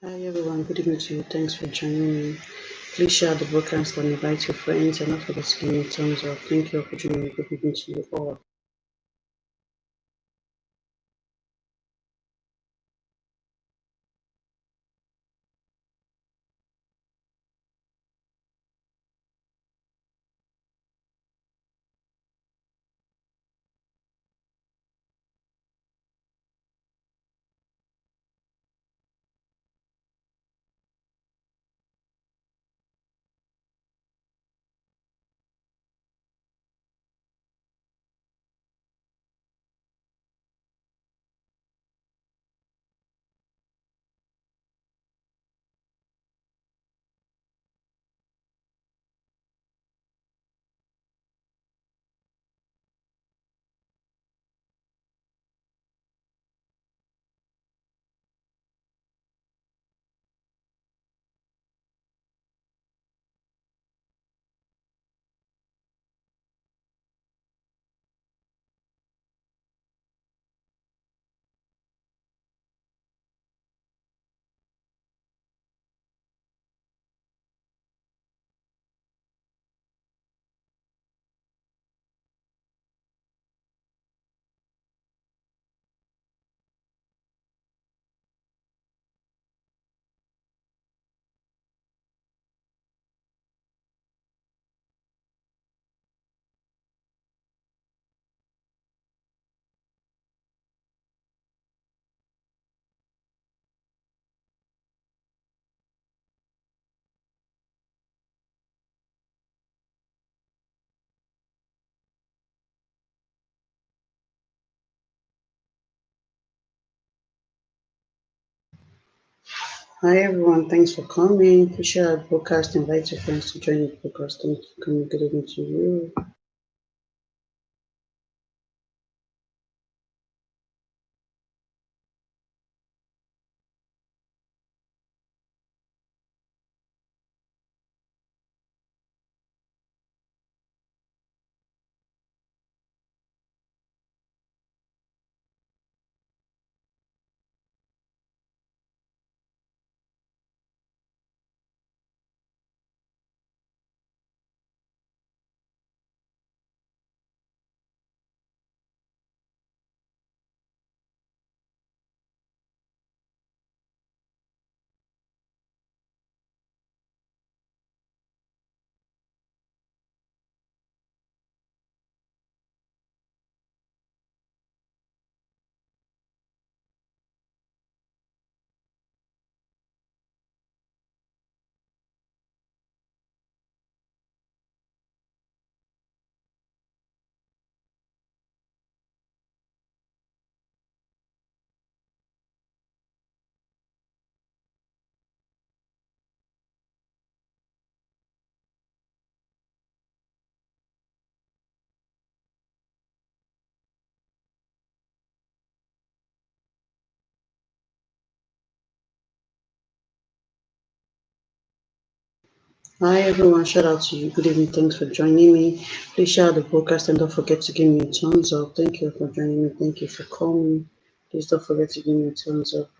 Hi everyone, good evening to you. Thanks for joining me. Please share the broadcast and invite your friends and not forget to give me a thumbs up. Thank you all for joining me. Good evening to you all. Hi everyone, thanks for coming. Please share the broadcast, invite your friends to join the broadcast. Thank you for coming. Good evening to you. Hi everyone, shout out to you. Good evening, thanks for joining me. Please share the broadcast and don't forget to give me a thumbs up. Thank you for joining me. Thank you for coming. Please don't forget to give me a thumbs up.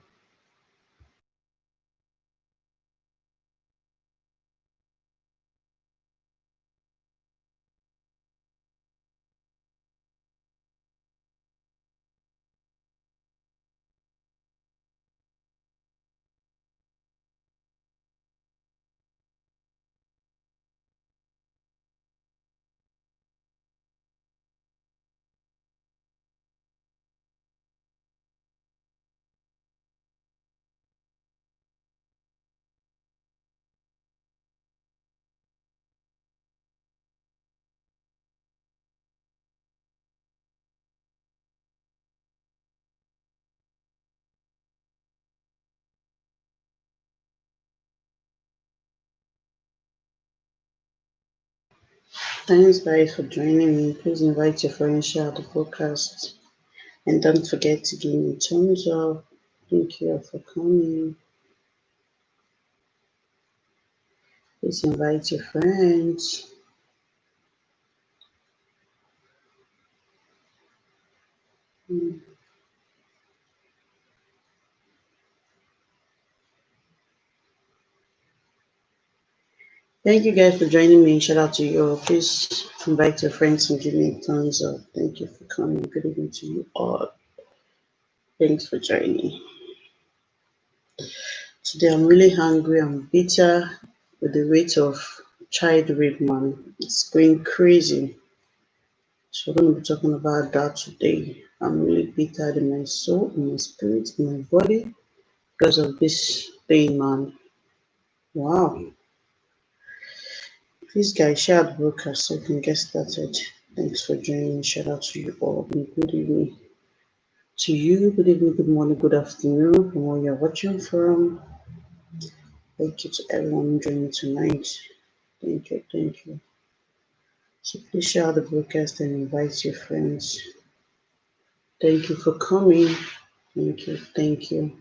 Thanks guys for joining me. Please invite your friends, share the broadcast. And don't forget to give me a thumbs up. Thank you for coming. Please invite your friends. Thank you guys for joining me. Shout out to you all. Please invite your friends and give me a thumbs up. Thank you for coming. Good evening to you all. Thanks for joining. Today I'm really hungry. I'm bitter with the rate of child rape, man. It's going crazy. So we're going to be talking about that today. I'm really bitter in my soul, in my spirit, in my body because of this thing, man. Wow. Please, guys, share the broadcast so we can get started. Thanks for joining. Shout out to you all. And good evening to you. Good evening, good morning, good afternoon from where you're watching from. Thank you to everyone joining tonight. Thank you, thank you. So please share the broadcast and invite your friends. Thank you for coming. Thank you, thank you.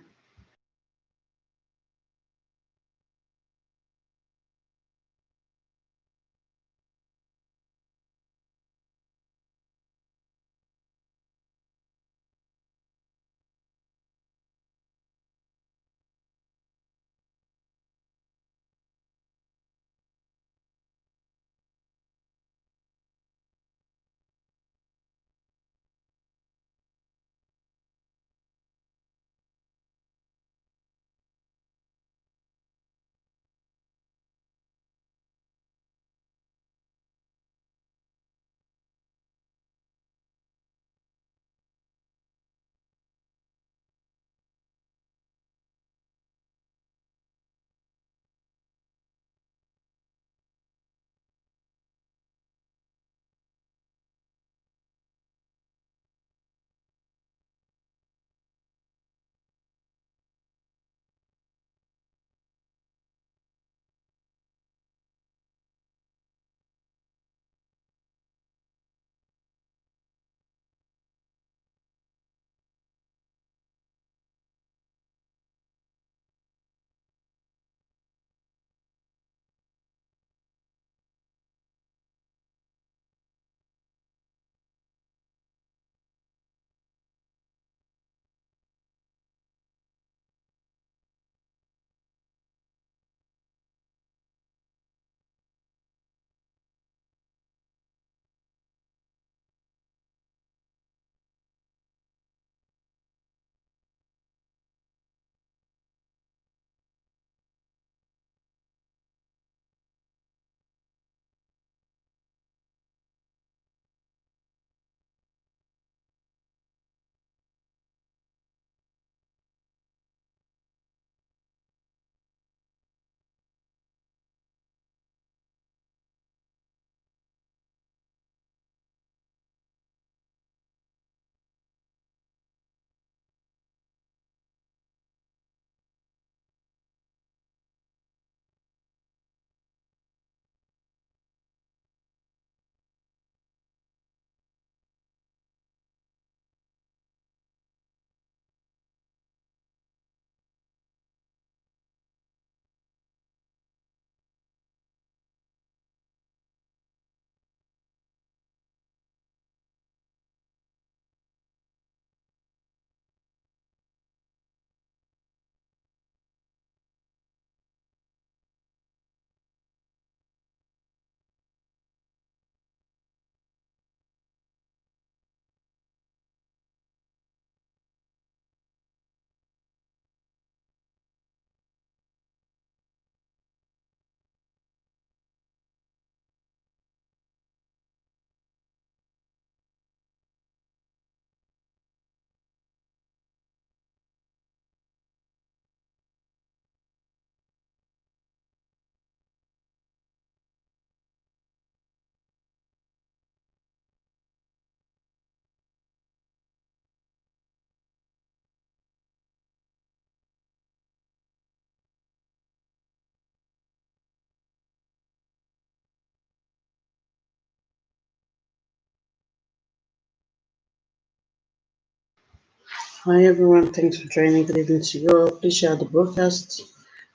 Hi everyone, thanks for joining. Good evening to you all. Please share the broadcast.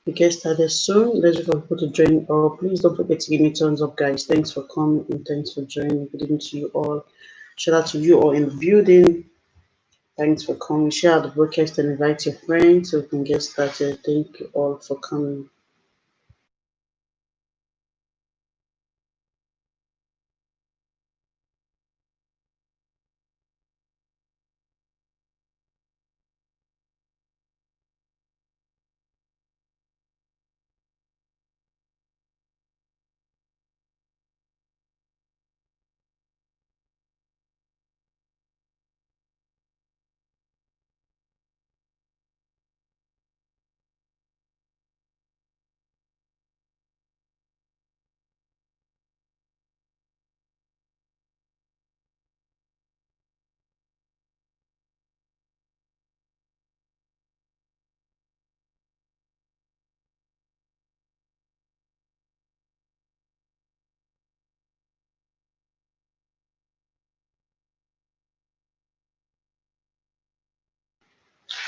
We get started soon. Let's wait for people to join all. Please don't forget to give me thumbs up, guys. Thanks for coming and thanks for joining. Good evening to you all. Shout out to you all in the building. Thanks for coming. Share the broadcast and invite your friends so we can get started. Thank you all for coming.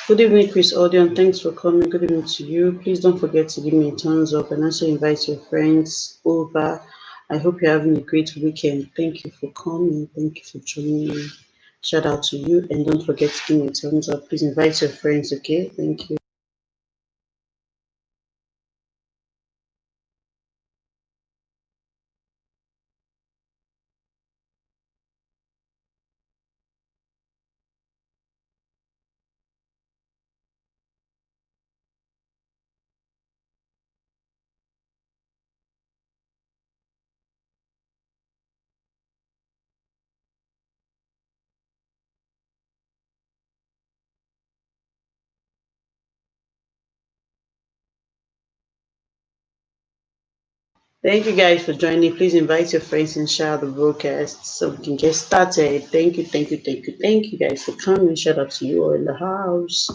Good evening, Chris Audion. Thanks for coming. Good evening to you. Please don't forget to give me a thumbs up and also invite your friends over. I hope you're having a great weekend. Thank you for coming. Thank you for joining me. Shout out to you and don't forget to give me a thumbs up. Please invite your friends, okay? Thank you. Thank you guys for joining. Please invite your friends and share the broadcast so we can get started. Thank you, thank you, thank you, thank you guys for coming. Shout out to you all in the house.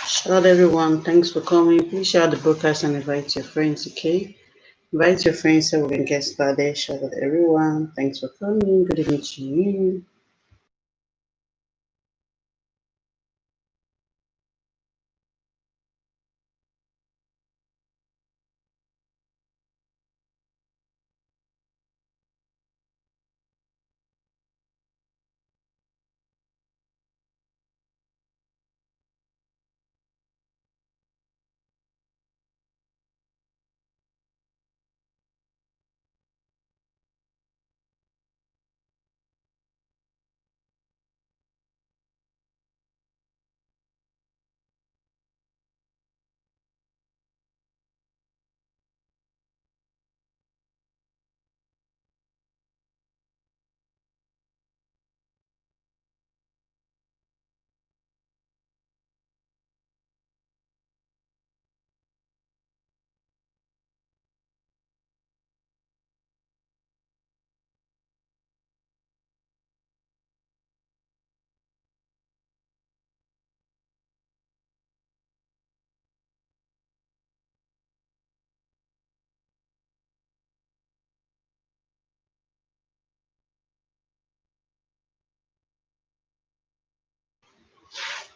Shout out everyone. Thanks for coming. Please share the broadcast and invite your friends, okay? Invite your friends so we can get started. Shout out everyone. Thanks for coming. Good evening to you.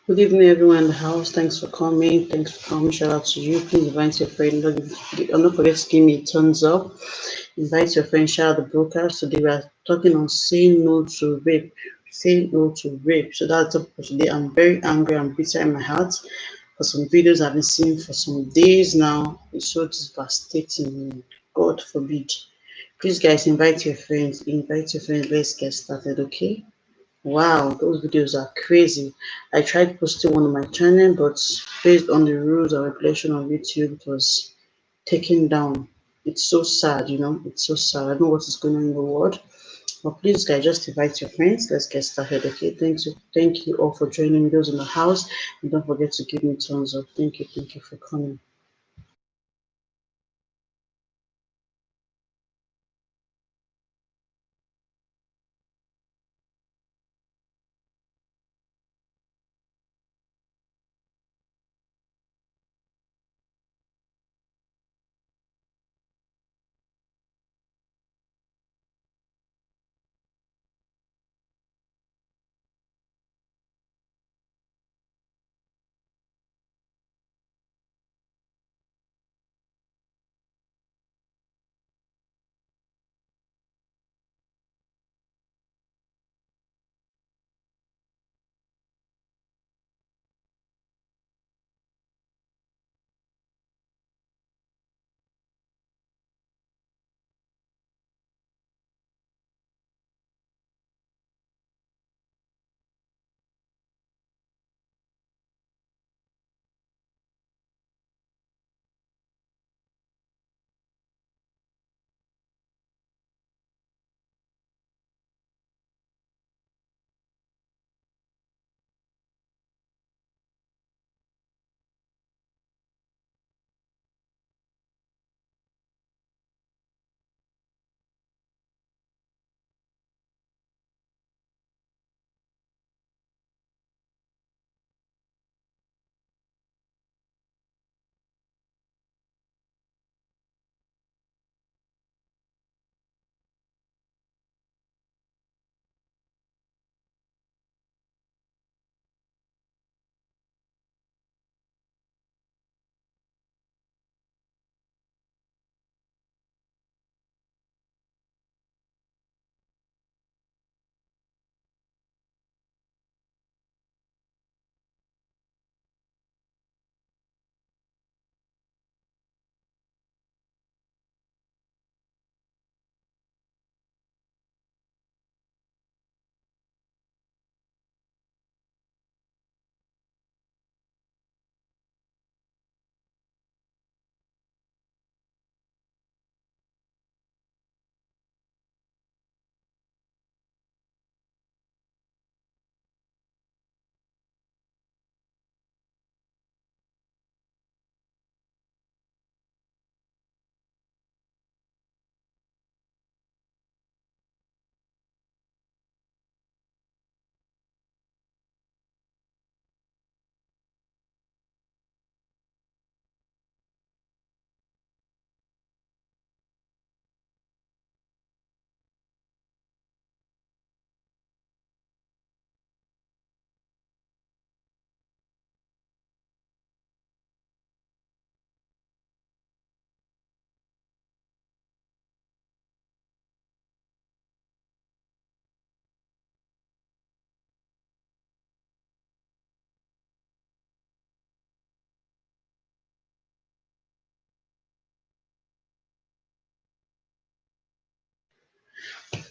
Good evening, everyone in the house. Thanks for coming. Thanks for coming. Shout out to you. Please invite your friend. Don't forget to give me a thumbs up. Invite your friend. Share the broadcast. Today we are talking on saying no to rape. Saying no to rape. So that's the topic for today. I'm very angry and bitter in my heart for some videos I've been seeing for some days now. It's so devastating. God forbid. Please, guys, invite your friends. Invite your friends. Let's get started, okay? Wow, those videos are crazy. I tried posting one on my channel, but based on the rules and regulation of YouTube, it was taken down. It's so sad, you know. It's so sad. I don't know what is going on in the world. But please, guys, just invite your friends. Let's get started, okay? Thank you all for joining those in the house, and don't forget to give me thumbs up. Thank you for coming.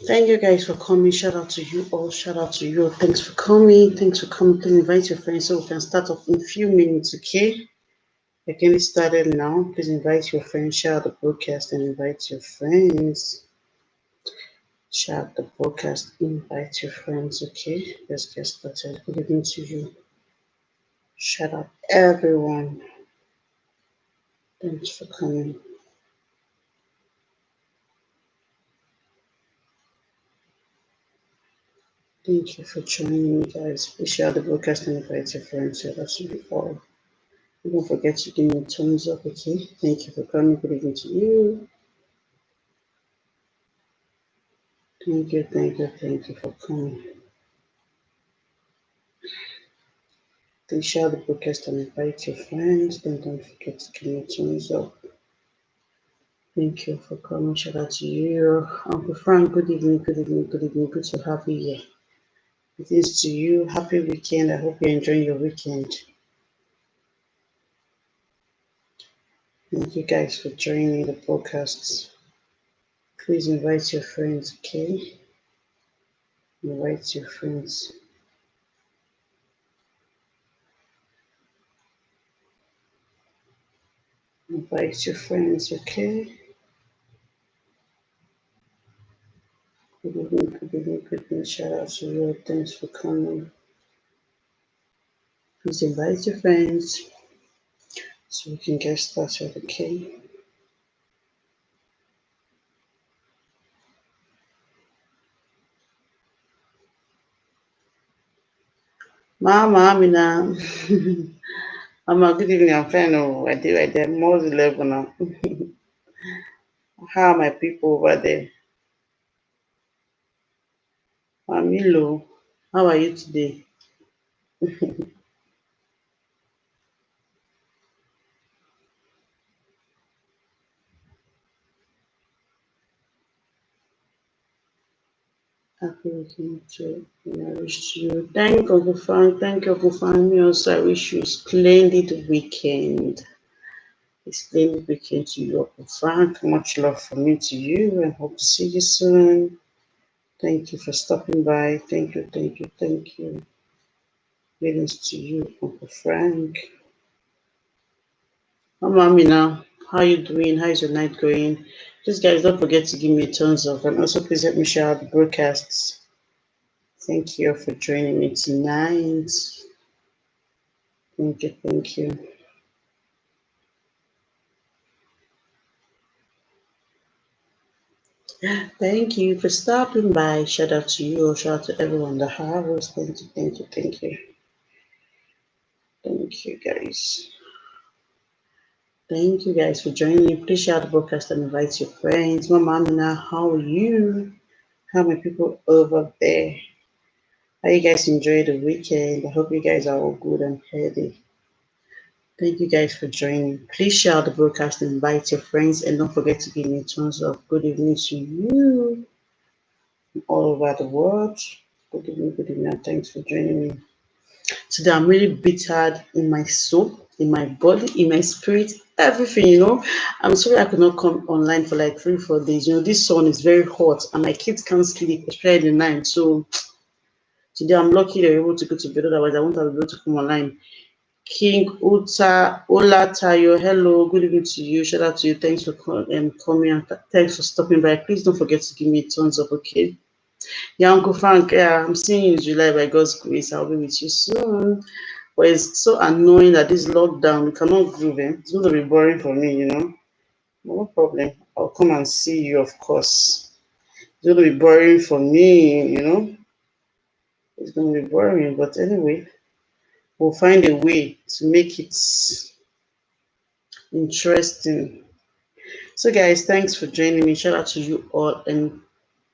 Thank you guys for coming. Shout out to you all. Shout out to you all. Thanks for coming. Thanks for coming. Please invite your friends so we can start off in a few minutes, okay? We're getting started now. Please invite your friends. Share the broadcast and invite your friends. Share the broadcast. Invite your friends, okay? Let's get started. Good evening to you. Shout out everyone. Thanks for coming. Thank you for joining me, guys. Please share the broadcast and invite your friends. So that's you all. Don't forget to give me a thumbs up, okay? Thank you for coming. Good evening to you. Thank you for coming. Please share the broadcast and invite your friends. Then don't forget to give me a thumbs up. Thank you for coming. Shout out to you. Uncle Frank, good evening. Good to have you here. It is to you. Happy weekend. I hope you're enjoying your weekend. Thank you guys for joining the podcast. Please invite your friends, okay? Invite your friends. Invite your friends, okay? Good evening, good evening, good evening. Shout out to you. Thanks for coming. Please invite your friends so we can get started, okay? Mama, Amina. Mama, good evening. I'm fine. Oh, I did. More 11 now. How are my people over there? Mamilo, how are you today? Happy weekend to you. I wish you. Thank Uncle Frank. Thank you, Uncle Frank. Me also, I wish you a splendid weekend. A splendid weekend to you, Uncle Frank. Much love from me to you, and hope to see you soon. Thank you for stopping by. Thank you, thank you, thank you. Greetings to you, Uncle Frank. Mama Amina, how you doing? How is your night going? Please, guys, don't forget to give me a thumbs up, and also please help me share out the broadcasts. Thank you for joining me tonight. Thank you, thank you. Thank you for stopping by. Shout out to you, or shout out to everyone in the house. Thank you, thank you, thank you. Thank you, guys. Thank you, guys, for joining me. Please share the broadcast and invite your friends. Mama Amina, how are you? How are my people over there? How you guys enjoy the weekend? I hope you guys are all good and healthy. Thank you guys for joining. Please share the broadcast and invite your friends, and don't forget to give me a thumbs up. Good evening to you all over the world. Good evening, and thanks for joining me. Today I'm really bitter in my soul, in my body, in my spirit, everything. I'm sorry I could not come online for like 3, 4 days. This sun is very hot and my kids can't sleep, especially in the night. So today I'm lucky they're able to go to bed, otherwise I won't have been able to come online. King Uta Ola Tayo, hello, good evening to you. Shout out to you. Thanks for coming and thanks for stopping by. Please don't forget to give me a thumbs up, okay? Yeah, Uncle Frank, yeah, I'm seeing you in July by God's grace. I'll be with you soon. But it's so annoying that this lockdown, we cannot groove. It's going to be boring for me. No problem. I'll come and see you, of course. It's going to be boring for me. It's going to be boring. But anyway, we'll find a way to make it interesting. So, guys, thanks for joining me. Shout out to you all, and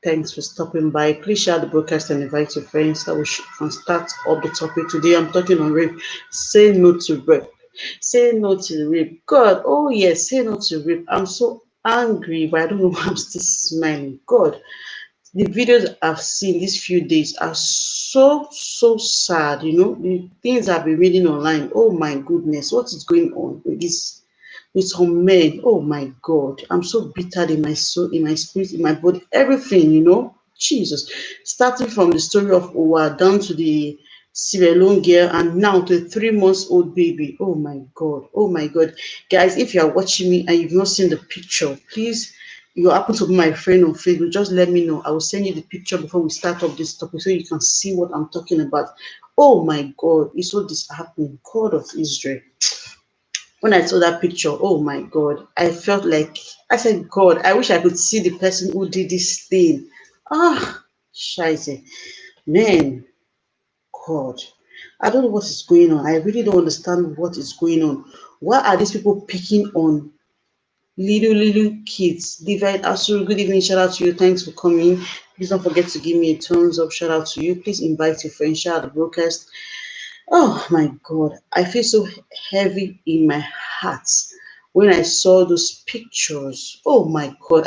thanks for stopping by. Please share the broadcast and invite your friends that we can start up the topic today. I'm talking on rape. Say no to rape. Say no to rape. God, oh yes, say no to rape. I'm so angry, but I don't know why I'm still smiling. God, the videos I've seen these few days are so sad. The things I've been reading online. Oh my goodness, what is going on with some men? Oh my God, I'm so bitter in my soul, in my spirit, in my body, everything. Jesus, starting from the story of Owa down to the Sierra Leone girl and now to a 3 months old baby. Oh my God, oh my God. Guys, if you are watching me and you've not seen the picture, please, you happen to be my friend on Facebook, just let me know. I will send you the picture before we start up this topic so you can see what I'm talking about. Oh my God, it's so disheartening. God of Israel. When I saw that picture, oh my God, I felt like, I said, God, I wish I could see the person who did this thing. Ah, scheiße. Man, God, I don't know what is going on. I really don't understand what is going on. Why are these people picking on little kids? Divine Asur, good evening. Shout out to you. Thanks for coming. Please don't forget to give me a thumbs up. Shout out to you. Please invite your friends. Share the broadcast. Oh my God, I feel so heavy in my heart when I saw those pictures. Oh my God,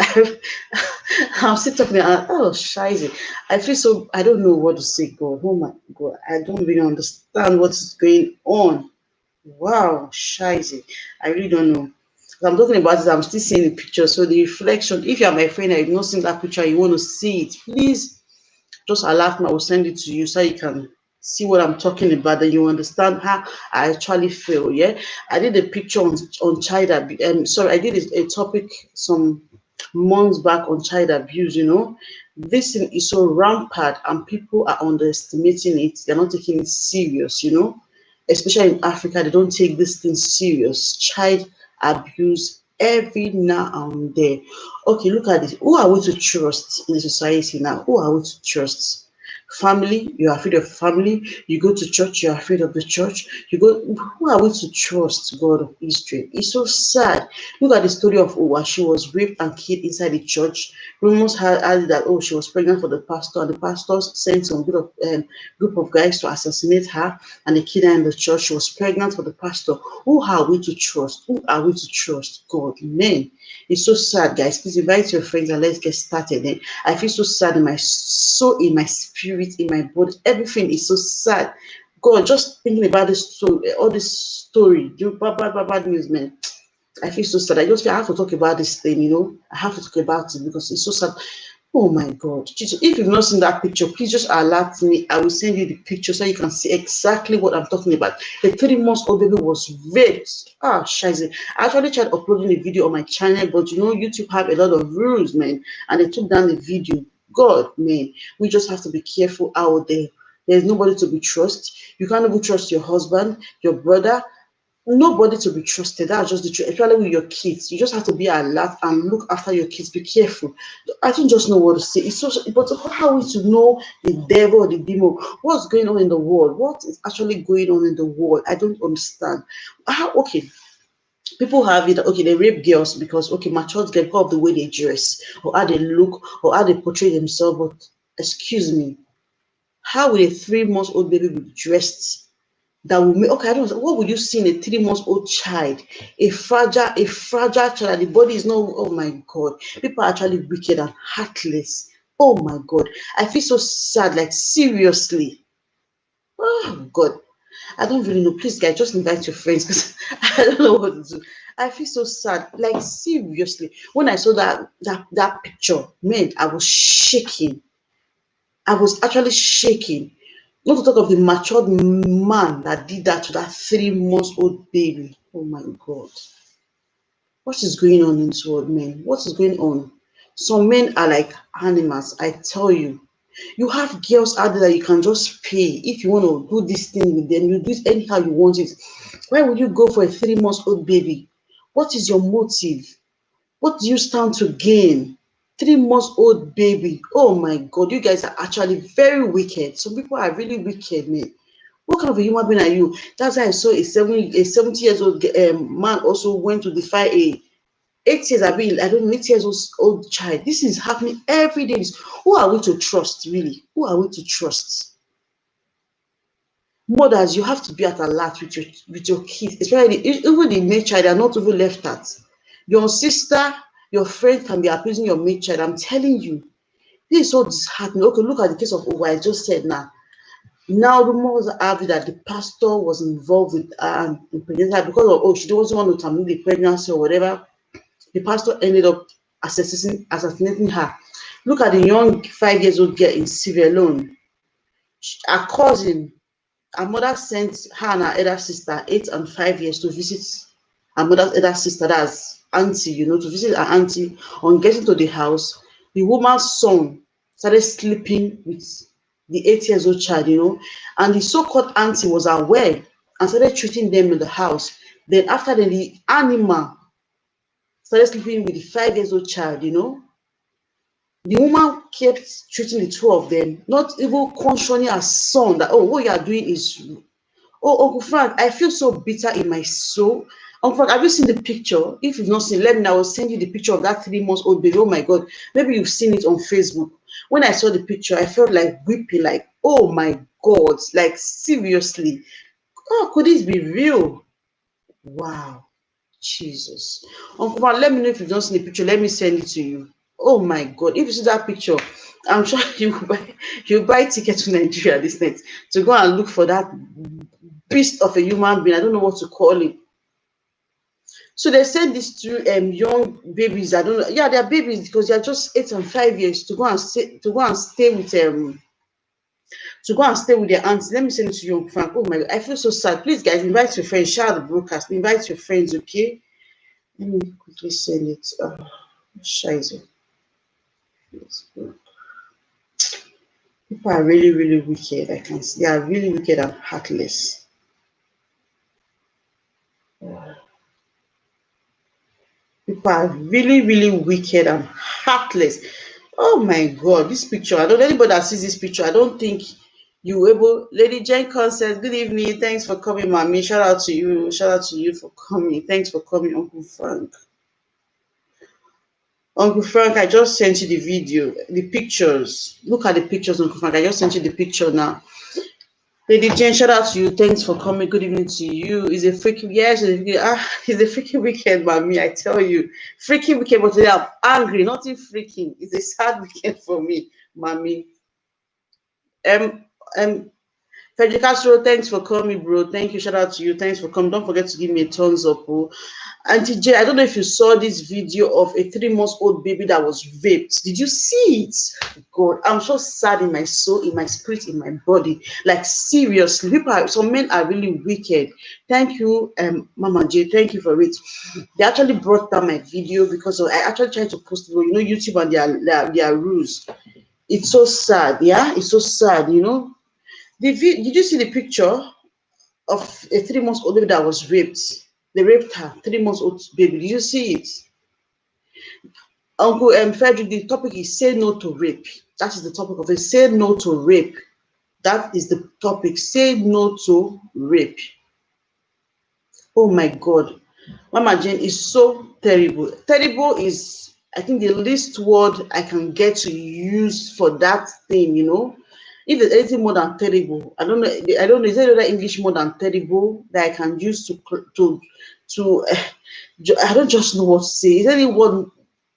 I'm still talking about, oh, shizy. I feel so, I don't know what to say, God. Oh my God, I don't really understand what is going on. Wow, shizy. I really don't know. I'm talking about it, I'm still seeing the picture. So the reflection, if you are my friend and you've not seen that picture, you want to see it, please just alert me. I will send it to you so you can see what I'm talking about. Then you understand how I actually feel. Yeah, I did a picture on child abuse. Sorry, I did a topic some months back on child abuse. This thing is so rampant and people are underestimating it. They're not taking it serious. Especially in Africa, they don't take this thing serious. Child abuse every now and then. Okay, look at this. Who are we to trust in the society now? Who are we to trust? Family, you're afraid of family. You go to church, you're afraid of the church. You go, who are we to trust? God of Israel. It's so sad. Look at the story of Uwa. She was raped and killed inside the church. Rumors had that, oh, she was pregnant for the pastor, and the pastors sent some group of guys to assassinate her, and they killed her in the church. She was pregnant for the pastor. Who are we to trust? Who are we to trust? God, man. It's so sad, guys. Please invite your friends and let's get started. I feel so sad in my soul, in my spirit, in my body. Everything is so sad. God, just thinking about this story, all this story, bad news, man. I feel so sad. I just feel I have to talk about this thing. I have to talk about it because it's so sad. Oh my God. Jesus, if you've not seen that picture, please just alert me. I will send you the picture so you can see exactly what I'm talking about. The 3 months old baby was raped. Shizy. I actually tried uploading the video on my channel, but YouTube have a lot of rules, man. And they took down the video. God, man. We just have to be careful out there. There's nobody to be trusted. You can't even trust your husband, your brother, nobody to be trusted. That's just the truth, especially with your kids. You just have to be alert and look after your kids. Be careful. I don't just know what to say. It's so, but how are we to know the devil or the demon? What's going on in the world? What is actually going on in the world? I don't understand. Okay, people have it. Okay, they rape girls because matured girls, because of the way they dress or how they look or how they portray themselves. But excuse me, how will a 3 months old baby be dressed that will make, okay, I don't know, what would you see in a 3 months old child? A fragile child, the body is not, oh my God. People are actually wicked and heartless. Oh my God. I feel so sad, like seriously. Oh God. I don't really know. Please, guys, just invite your friends because I don't know what to do. I feel so sad. Like seriously. When I saw that picture, man, I was shaking. I was actually shaking. Not to talk of the matured man that did that to that 3 months old baby. Oh my God. What is going on in this world, men? What is going on? Some men are like animals, I tell you. You have girls out there that you can just pay. If you want to do this thing with them, you do it anyhow you want it. Why would you go for a 3 months old baby? What is your motive? What do you stand to gain? 3 months old baby. Oh my God, you guys are actually very wicked. Some people are really wicked, man. What kind of a human being are you? That's why I saw a 70 years old man also went to defy a 8 years, I don't know, 8 years old child. This is happening every day. Who are we to trust, really? Who are we to trust? Mothers, you have to be at alert with your kids, especially even the maid child. They are not even left at. Your sister, your friend can be abusing your maid child. I'm telling you, this is so disheartening. Okay, look at the case of what I just said now. Now rumors have it that the pastor was involved with impregnating her because of she doesn't want to terminate the pregnancy or whatever. The pastor ended up assassinating her. Look at the young 5 years old girl in Sierra Leone. Her cousin, her mother sent her and her elder sister, 8 and 5 years, to visit her mother's elder sister, that's auntie, to visit her auntie. On getting to the house, the woman's son started sleeping with the 8 years old child, and the so-called auntie was aware and started treating them in the house. Then after the animal started sleeping with the 5 years old child, the woman kept treating the two of them, not even conscioning her son that, oh, what you are doing is, oh, Uncle Frank, I feel so bitter in my soul. Uncle Frank, have you seen the picture? If you've not seen, let me know. I will send you the picture of that 3 months old baby. Oh my God, maybe you've seen it on Facebook. When I saw the picture, I felt like weeping, like, oh my God, like seriously. Oh, could this be real? Wow. Jesus. Uncle Frank, let me know if you've not seen the picture. Let me send it to you. Oh my God. If you see that picture, I'm sure you buy ticket to Nigeria this night to go and look for that beast of a human being. I don't know what to call it. So they send these two young babies. I don't know. Yeah, they're babies because they're just 8 and 5 years to go and stay with their aunts. Let me send it to you, Frank. Oh my God, I feel so sad. Please, guys, invite your friends. Share the broadcast. Invite your friends, okay? Let me quickly send it. Scheiße. People are really, really wicked. I can see they are really wicked and heartless. People are really, really wicked and heartless. Oh my God, this picture. I don't know anybody that sees this picture. I don't think you were able. Lady Jane Constance, good evening. Thanks for coming, mommy. Shout out to you. Shout out to you for coming. Thanks for coming, Uncle Frank. Uncle Frank, I just sent you the video, the pictures. Look at the pictures, Uncle Frank. I just sent you the picture now. Lady Jane, shout out to you. Thanks for coming. Good evening to you. He's a freaking he's a freaking wicked mommy, I tell you. Freaking wicked, but today I'm angry. Nothing freaking. It's a sad weekend for me, mommy. Um um Frederick Castro, thanks for coming, bro. Thank you. Shout out to you. Thanks for coming. Don't forget to give me a thumbs up. Oh. Auntie J, I don't know if you saw this video of a 3-month-old baby that was raped. Did you see it? God, I'm so sad in my soul, in my spirit, in my body. Like seriously, some men are really wicked. Thank you, Mama J. Thank you for it. They actually brought down my video because I actually tried to post it. You know, YouTube and their rules. It's so sad. Yeah, it's so sad. You know, did you see the picture of a 3-month-old baby that was raped? They raped her, 3 months old baby. Did you see it? Uncle Frederick, the topic is say no to rape. That is the topic of it. Say no to rape. That is the topic. Say no to rape. Oh my God. Mama Jane is so terrible. Terrible is, I think, the least word I can get to use for that thing, you know. If there's anything more than terrible, I don't know. I don't know. Is there another English more than terrible that I can use to? I don't just know what to say. Is there any word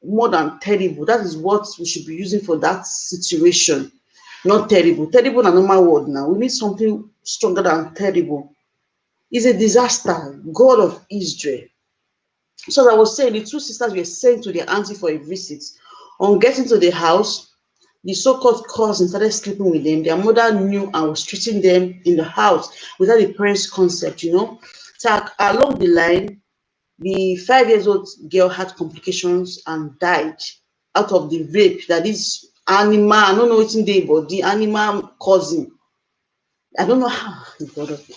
more than terrible? That is what we should be using for that situation. Not terrible. Terrible is a normal word now. We need something stronger than terrible. It's a disaster. God of Israel. So as I was saying, the two sisters were sent to their auntie for a visit. On getting to the house, the so-called cousin started sleeping with them. Their mother knew and was treating them in the house without the parents' consent, you know. So along the line, the 5 years old girl had complications and died out of the rape that this animal, I don't know what's in there, but the animal cousin. I don't know how.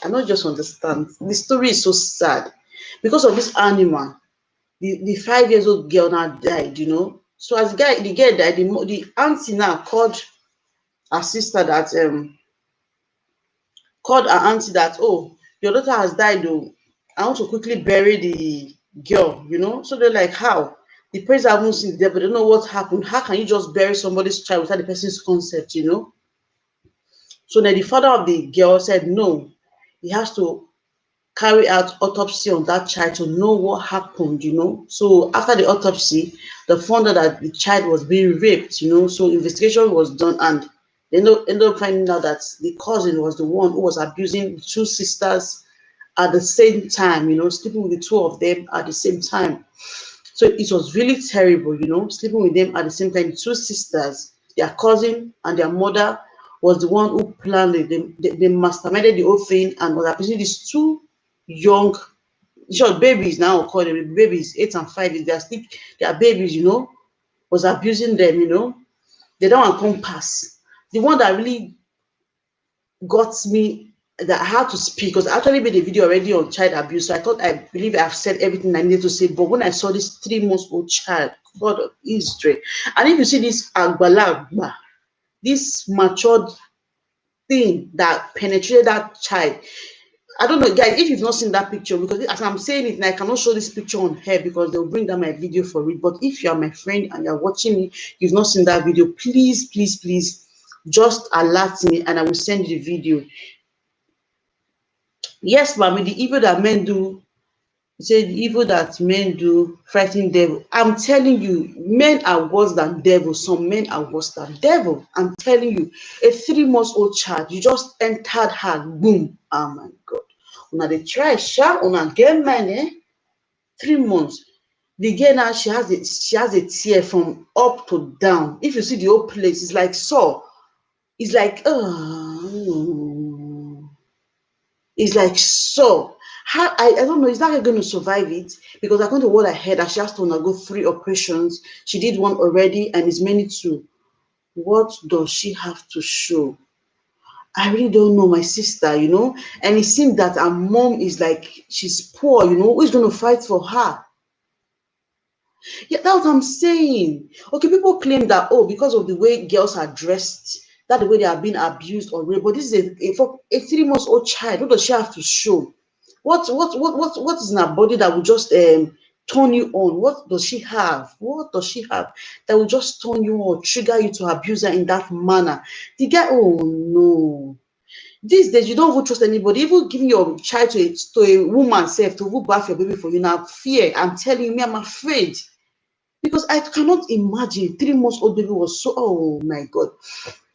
I don't just understand. The story is so sad. Because of this animal, the 5 years old girl now died, you know. So as the girl died, the auntie now her sister that called her auntie that, oh, your daughter has died, oh, I want to quickly bury the girl, you know. So they're like, how? The parents haven't seen the death, but they don't know what happened. How can you just bury somebody's child without the person's consent, you know? So then the father of the girl said no, he has to carry out autopsy on that child to know what happened, you know. So after the autopsy, they found out that the child was being raped, you know. So investigation was done, and they ended up finding out that the cousin was the one who was abusing the two sisters at the same time, you know, sleeping with the two of them at the same time. So it was really terrible, you know, sleeping with them at the same time. Two sisters, their cousin and their mother was the one who planned it. They masterminded the whole thing and was abusing these two young, sure, babies now, call them babies, 8 and 5. They are babies, you know, was abusing them, you know. They don't encompass. The one that really got me that I had to speak because I actually made a video already on child abuse. So I believe I've said everything I needed to say. But when I saw this 3 months old child, God of Israel, and if you see this Agbalagba, this matured thing that penetrated that child, I don't know, guys, if you've not seen that picture, because as I'm saying it, and I cannot show this picture on here because they'll bring down my video for it. But if you are my friend and you're watching me, you've not seen that video, please, please, please, just alert me and I will send you the video. Yes, mommy, the evil that men do, you say the evil that men do frighten devil. I'm telling you, men are worse than devil. Some men are worse than devil. I'm telling you, a 3 months old child, you just entered her, boom. Oh my God. Una dey try sha, una get money. 3 months. The girl now, she has a tear from up to down. If you see the whole place, it's like sore. It's like, it's like so. How I don't know, is that girl going to survive it? Because according to what I heard, that she has to undergo 3 operations. She did one already and is many to. What does she have to show? I really don't know, my sister. And it seems that her mom is like, she's poor. Who's going to fight for her? Yeah, that's what I'm saying. Okay, people claim that, oh, because of the way girls are dressed, that the way they are being abused or raped. But this is a 3 months old child. What does she have to show? What is in her body that will just turn you on? What does she have? What does she have that will just turn you on, trigger you to abuse her in that manner? The guy, oh no. These days, you don't even trust anybody. Even giving your child to a woman self to even bath your baby for you now. Fear. I'm telling you, I'm afraid. Because I cannot imagine 3 months old baby was so, oh my God.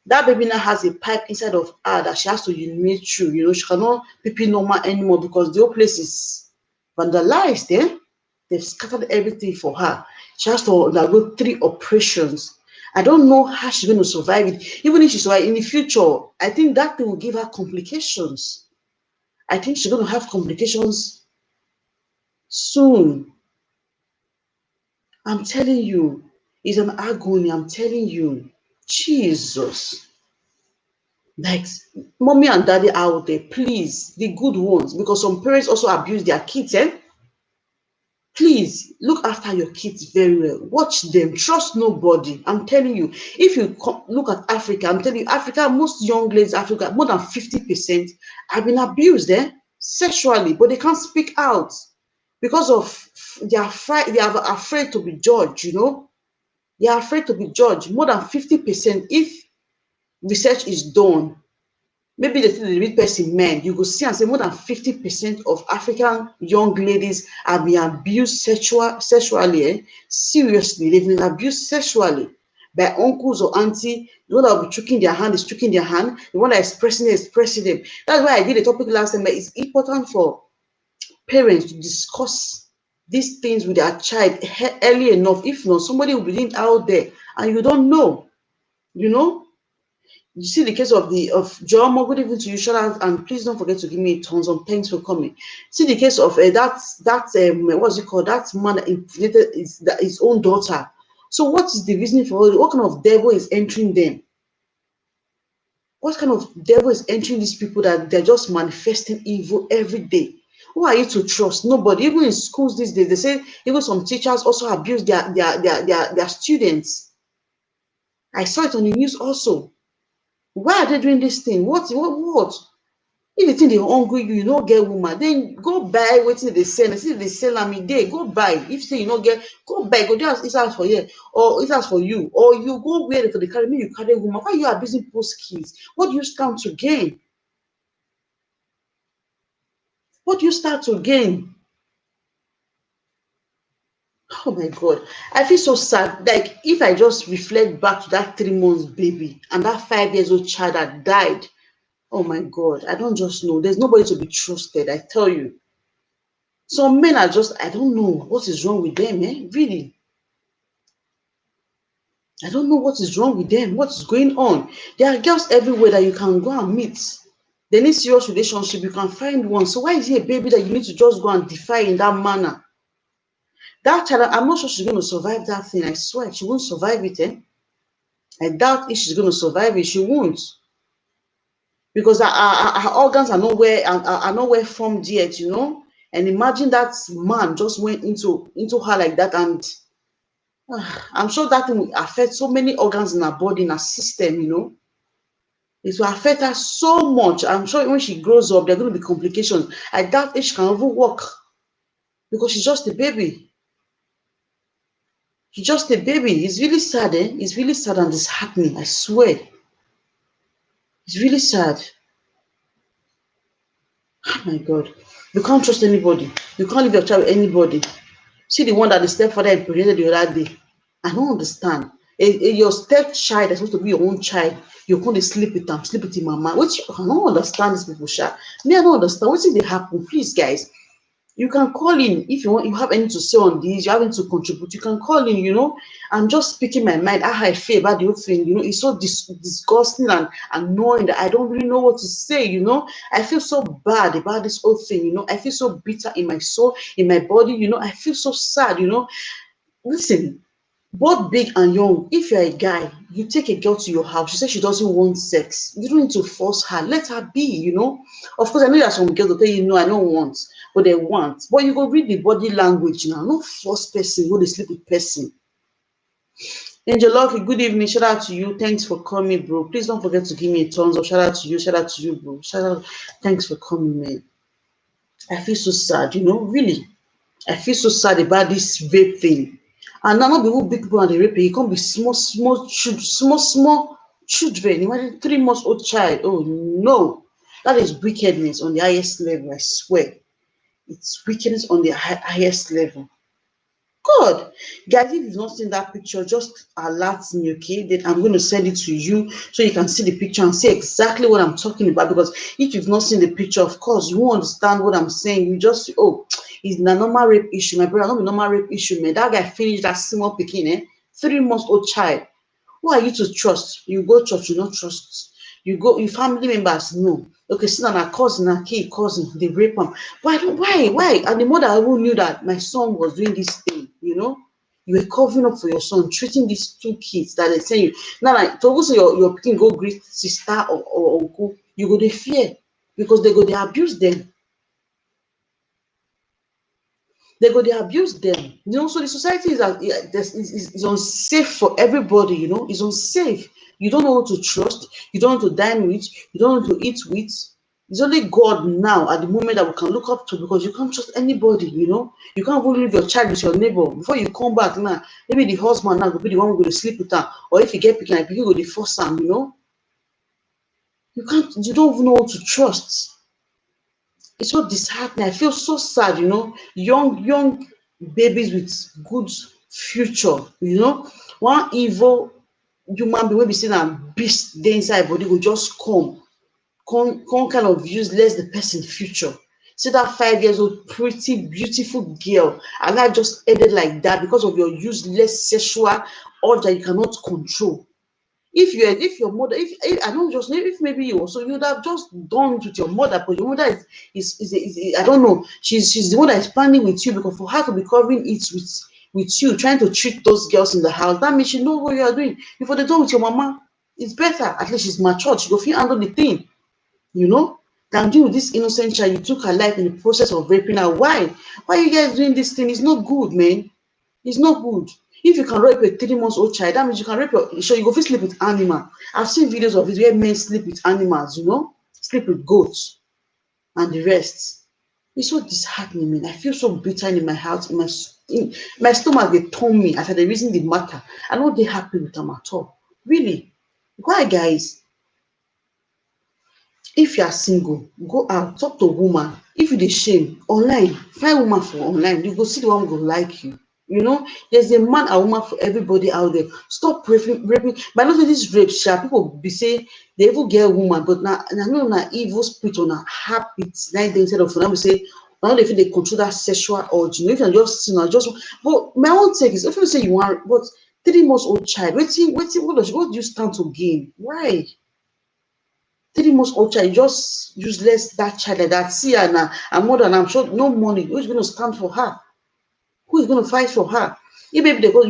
That baby now has a pipe inside of her that she has to urinate through. She cannot pee normal anymore because the whole place is vandalized. They've scattered everything for her. She has to undergo 3 operations. I don't know how she's going to survive it. Even if she survives in the future, I think that thing will give her complications. I think she's going to have complications soon. I'm telling you, it's an agony. I'm telling you, Jesus. Like, mommy and daddy out there, please, the good ones, because some parents also abuse their kids. Please look after your kids very well. Watch them. Trust nobody. I'm telling you. If you look at Africa, I'm telling you, Africa, most young ladies, Africa, more than 50% have been abused sexually, but they can't speak out because of they are afraid to be judged. They are afraid to be judged. More than 50%, if research is done, maybe they say the real person men, you go see and say more than 50% of African young ladies have been abused sexually. Seriously, they've been abused sexually by uncles or auntie. The one that will be choking their hand is choking their hand. The one that is pressing them is pressing them. That's why I did a topic last time. But it's important for parents to discuss these things with their child early enough. If not, somebody will be out there and you don't know. You know, you see the case of Jomo. Good evening to you, shout out, and please don't forget to give me tons of thanks for coming. See the case of what's it called? That man that impregnated his own daughter. So what is the reason for it? What kind of devil is entering them? What kind of devil is entering these people that they're just manifesting evil every day? Who are you to trust? Nobody. Even in schools these days, they say even some teachers also abuse their students. I saw it on the news also. Why are they doing this thing? What? If you think they hungry you no get woman, then go buy wetin dey sell. See dey sell am e dey, go buy. If you say you no get, go buy, go do as house for here, or it has for you, or you go where for the carry, make you carry woman. Why you abusing post kids? What do you stand to gain? What do you stand to gain? Oh my God. I feel so sad. Like, if I just reflect back to that 3 months baby and that 5 years old child that died, oh my God, I don't just know. There's nobody to be trusted, I tell you. Some men are just, I don't know what is wrong with them, really. I don't know what is wrong with them, what is going on. There are girls everywhere that you can go and meet. They need serious relationship, you can find one. So why is it a baby that you need to just go and defy in that manner? That child, I'm not sure she's going to survive that thing. I swear, she won't survive it. I doubt if she's going to survive it. She won't. Because her organs are nowhere formed yet. And imagine that man just went into her like that, and I'm sure that thing will affect so many organs in her body, in her system. It will affect her so much. I'm sure when she grows up, there are going to be complications. I doubt if she can even walk because she's just a baby. She's just a baby. It's really sad, It's really sad and disheartening, I swear. It's really sad. Oh my God. You can't trust anybody. You can't leave your child with anybody. See the one that the stepfather impregnated the other day. I don't understand. Your stepchild is supposed to be your own child. You can't sleep with them, sleep with your mama. Which I don't understand these people, sha. Me, I don't understand. What did they happen? Please, guys. You can call in if you want. You have anything to say on this. You have anything to contribute. You can call in. I'm just speaking my mind. How I feel about the whole thing. It's so disgusting and annoying that I don't really know what to say. I feel so bad about this whole thing. I feel so bitter in my soul, in my body. I feel so sad. Listen, both big and young, if you're a guy, you take a girl to your house, she says she doesn't want sex. You don't need to force her. Let her be. Of course, I know there are some girls that tell you, no, I don't want, but they want. But you go read the body language now. No force person, go to sleep with person. Angel Lucky, good evening. Shout out to you. Thanks for coming, bro. Please don't forget to give me a thumbs up. Shout out to you. Shout out to you, bro. Shout out. Thanks for coming, man. I feel so sad, really. I feel so sad about this vape thing. And now not be who big people and the rape, it can't be small children. Imagine 3 months old child. Oh no. That is wickedness on the highest level, I swear. It's wickedness on the highest level. God, guys, if you've not seen that picture, just alert me, okay? Then I'm going to send it to you so you can see the picture and see exactly what I'm talking about. Because if you've not seen the picture, of course, you won't understand what I'm saying. You just, it's a normal rape issue. My brother, not a normal rape issue, man. That guy finished that small pikin, 3 months old child. Who are you to trust? You go church, you don't trust. You go, your family members know. Okay, see now, cousin, cousin, they rape him. Why? And the mother who knew that my son was doing this thing, you were covering up for your son, treating these two kids that they say you. Now, like, to also your pikin go greet sister or uncle, you go they fear because they abuse them. They abuse them. So the society is unsafe for everybody. It's unsafe. You don't know who to trust. You don't know who to dine with. You don't know who to eat with. It's only God now at the moment that we can look up to, because you can't trust anybody. You can't even leave your child with your neighbor before you come back now. Maybe the husband now will be the one who go to sleep with her, or if you get picking, like you go to force am. You can't. You don't even know who to trust. It's so disheartening. I feel so sad, young babies with good future, one evil human being wey be say na beast dey inside body go just come kind of useless the person future. See that 5 years old pretty beautiful girl, and life just ended like that because of your useless sexual urge that you cannot control. If your mother, if I don't just know, if maybe you also, you would have just done it with your mother, but your mother is I don't know, she's the one that is planning with you, because for her to be covering it with you, trying to treat those girls in the house, that means she know what you are doing. Before they done with your mama, it's better. At least she's matured. She go fit handle the thing, you know, than deal with this innocent child. You took her life in the process of raping her. Why? Why are you guys doing this thing? It's not good, man. It's not good. If you can rape a 3 months old child, that means you can rape sure you go fit sleep with animal. I've seen videos of it where men sleep with animals, sleep with goats and the rest. It's so disheartening, man. I feel so bitter in my heart, in my stomach. They turn me as I dey reason the matter. I no dey happy with them at all. Really. Why, guys? If you are single, go out, talk to woman. If you dey shame, online, find woman for online. You go see the one who go like you. There's a man and woman for everybody out there. Stop raping. But not this rape, people be say they even get woman, but now no na evil spirit or na habits. Now instead of now we say, now they feel they control that sexual urge. If you just just. But my own take is, if you say you want, but 3 months old child, waiting, what do you stand to gain? Why? 3 months old child, just useless that child like that. See her now, and more than I'm sure no money. Who's going to stand for her? Who is going to fight for her? If maybe they go,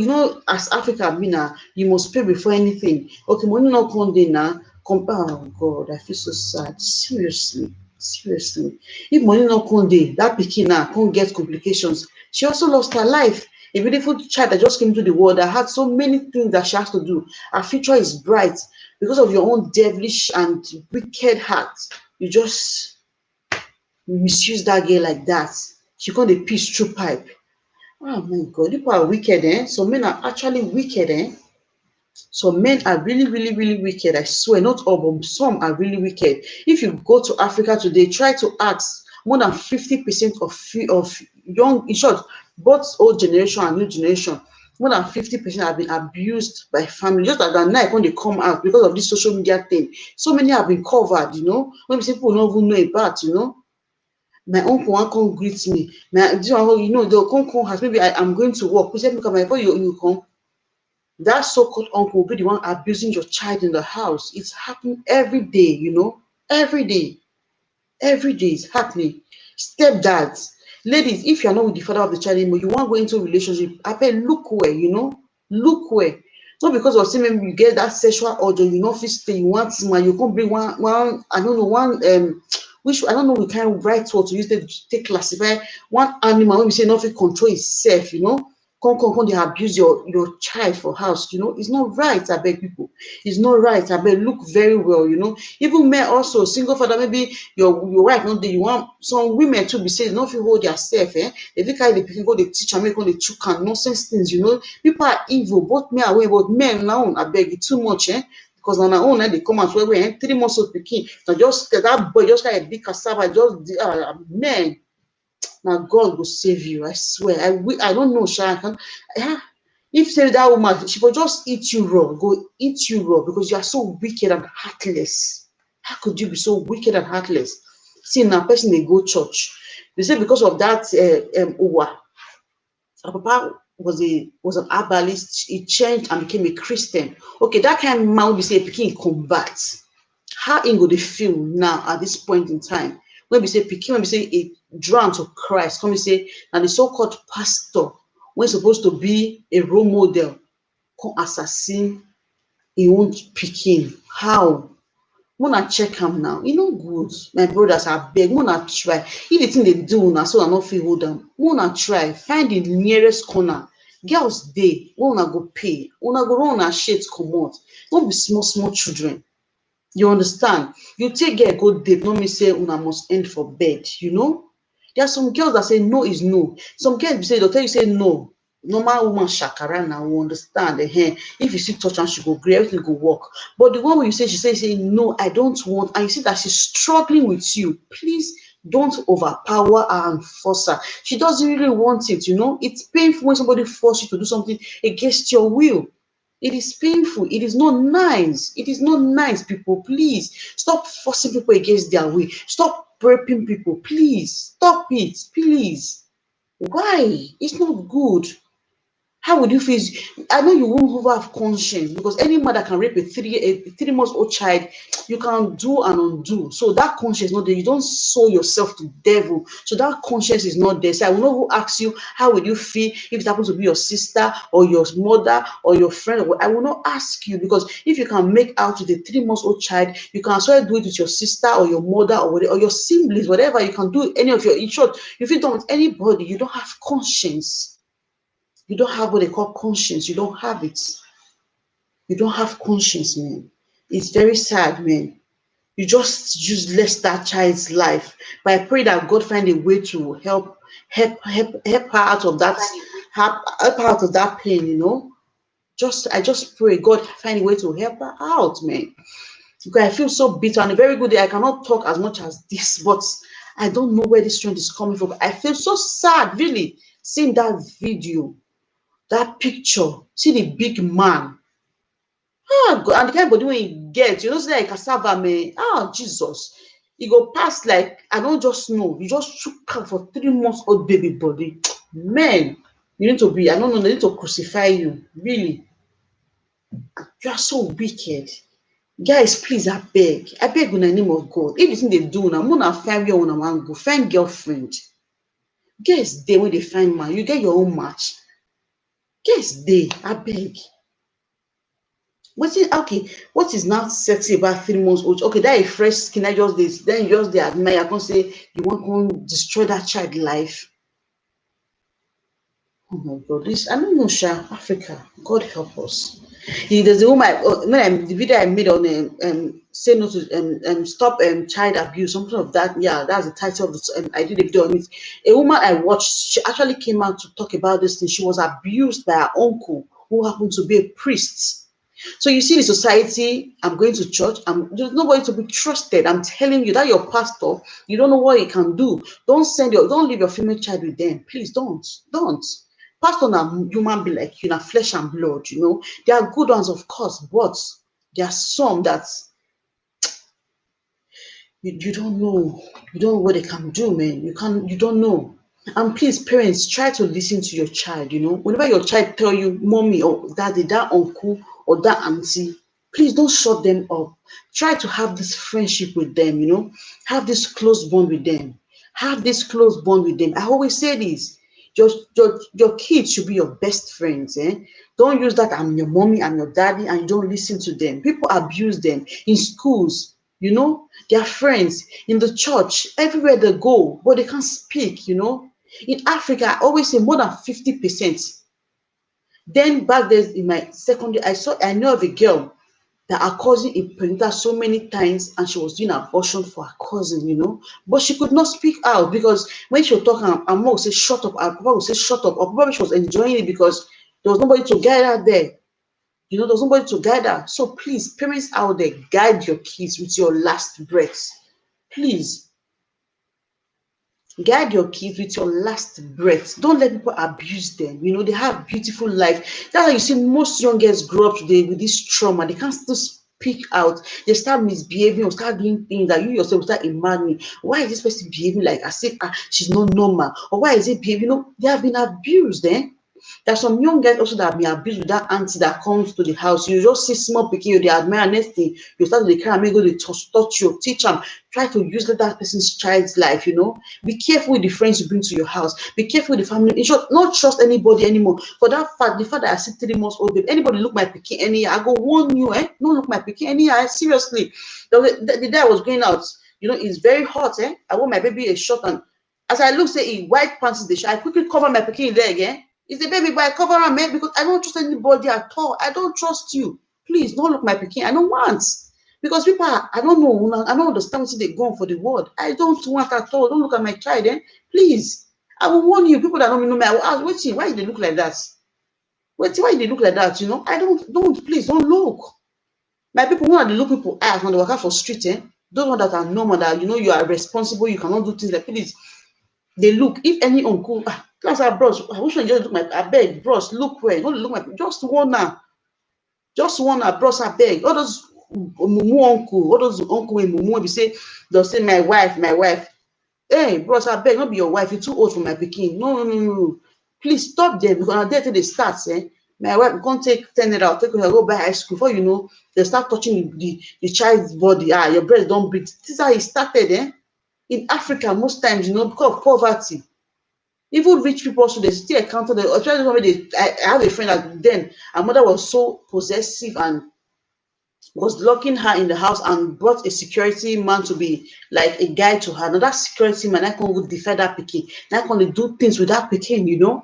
as Africa be now, you must pay before anything. Okay, money not come there now. Oh God, I feel so sad. Seriously. If money not come there, that pikin now can't get complications. She also lost her life. A beautiful child that just came into the world that had so many things that she has to do. Her future is bright because of your own devilish and wicked heart. You just misuse that girl like that. She can't dey piss through pipe. Oh my God, people are wicked, eh? Some men are actually wicked, eh? Some men are really, really, really wicked. I swear, not all, but some are really wicked. If you go to Africa today, try to ask more than 50% of young, in short, both old generation and new generation, more than 50% have been abused by family. Just like that night when they come out because of this social media thing. So many have been covered, when people don't even know about, My uncle wan come greet me. This one, you know, they'll come as maybe I'm going to work. Please help me come. Before you come, that so-called uncle will be the one abusing your child in the house. It's happening every day, you know, every day. Every day it's happening. Stepdads, ladies, if you're not with the father of the child anymore, you want to go into a relationship, I bet look where, you know, look where. Not because of saying maybe you get that sexual urge, you know, fit stay, you want man, you can't bring one, I don't know, one which I don't know we can write word to use to take classify one animal when we say nothing control itself, you know. Come, they abuse your child for house, you know. It's not right, I beg people. It's not right. I beg look very well, you know. Even men also, single father, maybe your wife not there, you want some women to be saying, not if you hold yourself, eh? They think the people go the teacher, make on the chook and nonsense things, you know. People are evil, both men are way, but men now, I beg it too much, eh? Because on our own, they come out where 3 months old pikin. Now just that boy just like a big cassava, just man. Now God will save you. I swear. I don't know, Sha. If say that woman, she will just eat you raw, go eat you raw because you are so wicked and heartless. How could you be so wicked and heartless? See, now person they go church. They say because of that Uwa, her papa was an herbalist. He changed and became a Christian. Okay, that kind of man will be say pikin convert. How im go dey feel now at this point in time when we say pikin, when we say e drawn to Christ, come be say na the so-called pastor wey supposed to be a role model come assassin im own pikin. How? Make una check am now. E no good. My brothers, abeg, make una try. If the thing dey do una so una no fit hold am, make una try find the nearest corner. Girls dey wey una go pay, una go run una shades comot. No be small small children. You understand? You take girl go date no mean say una must end for bed, you know. There are some girls that say no is no. Some girls be say they'll tell you say no. Normal woman shakara now will understand. If you see touch am, she go gree, everything go work. But the one when you say she say no, I don't want, and you see that she's struggling with you, please don't overpower her and force her. She doesn't really want it, you know. It's painful when somebody force you to do something against your will. It is painful. It is not nice. It is not nice, people. Please stop forcing people against their will. Stop prepping people. Please stop it. Please. Why? It's not good. How would you feel? I know you won't ever have conscience because any mother can rape a 3 months old child. You can do and undo. So that conscience is not there. You don't sow yourself to devil. So that conscience is not there. So I will not ask you how would you feel if it happens to be your sister or your mother or your friend. I will not ask you because if you can make out with a 3 months old child, you can as well do it with your sister or your mother or whatever, or your siblings, whatever. You can do any of your. In short, if you don't with anybody, you don't have conscience. You don't have what they call conscience. You don't have it. You don't have conscience, man. It's very sad, man. You just useless that child's life. But I pray that God find a way to help her out of that, help her out of that pain, you know. I just pray God find a way to help her out, man. Because I feel so bitter on a very good day. I cannot talk as much as this, but I don't know where this strength is coming from. I feel so sad, really, seeing that video. That picture, see the big man. God, and the kind body wey e get, you know, say like cassava man. Jesus. E go pass like I don't just know. You just chook am for 3 months old baby body. Man, you need to be, I don't know, they need to crucify you. Really. You are so wicked. Guys, please, I beg una name of God. If the thing they do now, una find where una wan go, find girlfriend. Girls dey wey dey find man, you get your own match. Girls dey, abeg. Okay, what is now sexy about 3 months old? Okay, that a fresh skin, I just this, then you just dey admire, come say you want to destroy that child life. Oh my God, this I don't know, Sha, Africa. God help us. There's a woman the video I made on say no to stop child abuse, something of that. Yeah, that's the title of the I did a video on it. A woman I watched, she actually came out to talk about this thing. She was abused by her uncle who happened to be a priest. So you see the society, I'm going to church, there's nobody to be trusted. I'm telling you that your pastor, you don't know what he can do. Don't leave your female child with them. Please don't. Pastor na human being like you, na flesh and blood, you know. There are good ones, of course, but there are some that You don't know. You don't know what they can do, man. You don't know. And please, parents, try to listen to your child, Whenever your child tell you, mommy or daddy, that uncle or that auntie, please don't shut them up. Try to have this friendship with them, Have this close bond with them. Have this close bond with them. I always say this. Your kids should be your best friends. Don't use that I'm your mommy, I'm your daddy, and you don't listen to them. People abuse them in schools, their friends, in the church, everywhere they go, but they can't speak. In Africa, I always say more than 50%. Then back there in my secondary, I know of a girl that her cousin impregnated her so many times and she was doing abortion for her cousin. But she could not speak out because when she was talking, her mom would say, shut up, her papa would say, shut up, or probably she was enjoying it because there was nobody to guide her there. There's nobody to guide her. So please, parents out there, guide your kids with your last breath. Please, guide your kids with your last breath. Don't let people abuse them. They have beautiful life. That's why you see most young girls grow up today with this trauma. They can't still speak out. They start misbehaving or start doing things that you yourself will start imagining. Why is this person behaving like as if she's not normal? Or why is it behaving? They have been abused, eh? There's some young girls also that have been abused with that auntie that comes to the house. You just see small pikin, you dey admire, next thing you start to dey carry am make go dey touch you, teach am, try to use that person's child's life. Be careful with the friends you bring to your house. Be careful with the family. In short, not trust anybody anymore. For that fact, the fact that I see 3 months old babe, anybody look my pikin anyhow, I go warn you, no look my pikin anyhow, seriously. The day I was going out, it's very hot, I want my baby a short, and as I look, say in white pants dey show, I quickly cover my pikin leg, it's a baby, but I cover am, because I don't trust anybody at all. I don't trust you. Please don't look my pikin. I don't want. Because people I don't know, I don't understand wetin dey go on for the world. I don't want at all. Don't look at my child, please. I will warn you. People that don't know me, I will ask, wetin, why they look like that? Wetin, why they look like that? I don't, please don't look. My people, when they look people eyes when they waka for street, those ones that are normal, that you are responsible, you cannot do things like, please, they look. If any uncle, class our bros, which one just look my abeg, bros, look where, don't look my, just one bros, abeg. All those mumu uncle, all those uncle wey mumu wey be say they'll say my wife. Hey, bros, abeg, no be your wife, you too old for my pikin. No. Please stop there, because na there till they start, my wife can't take 10 naira, take her go buy ice cream. Before you know, they start touching the child's body. Your breast don't breathe. This is how it started, in Africa, most times, because of poverty. Even rich people also, they still encounter the, especially when I have a friend that then her mother was so possessive and was locking her in the house and brought a security man to be like a guide to her. Now that security man, I can defend that pikin. I can do things with that pikin.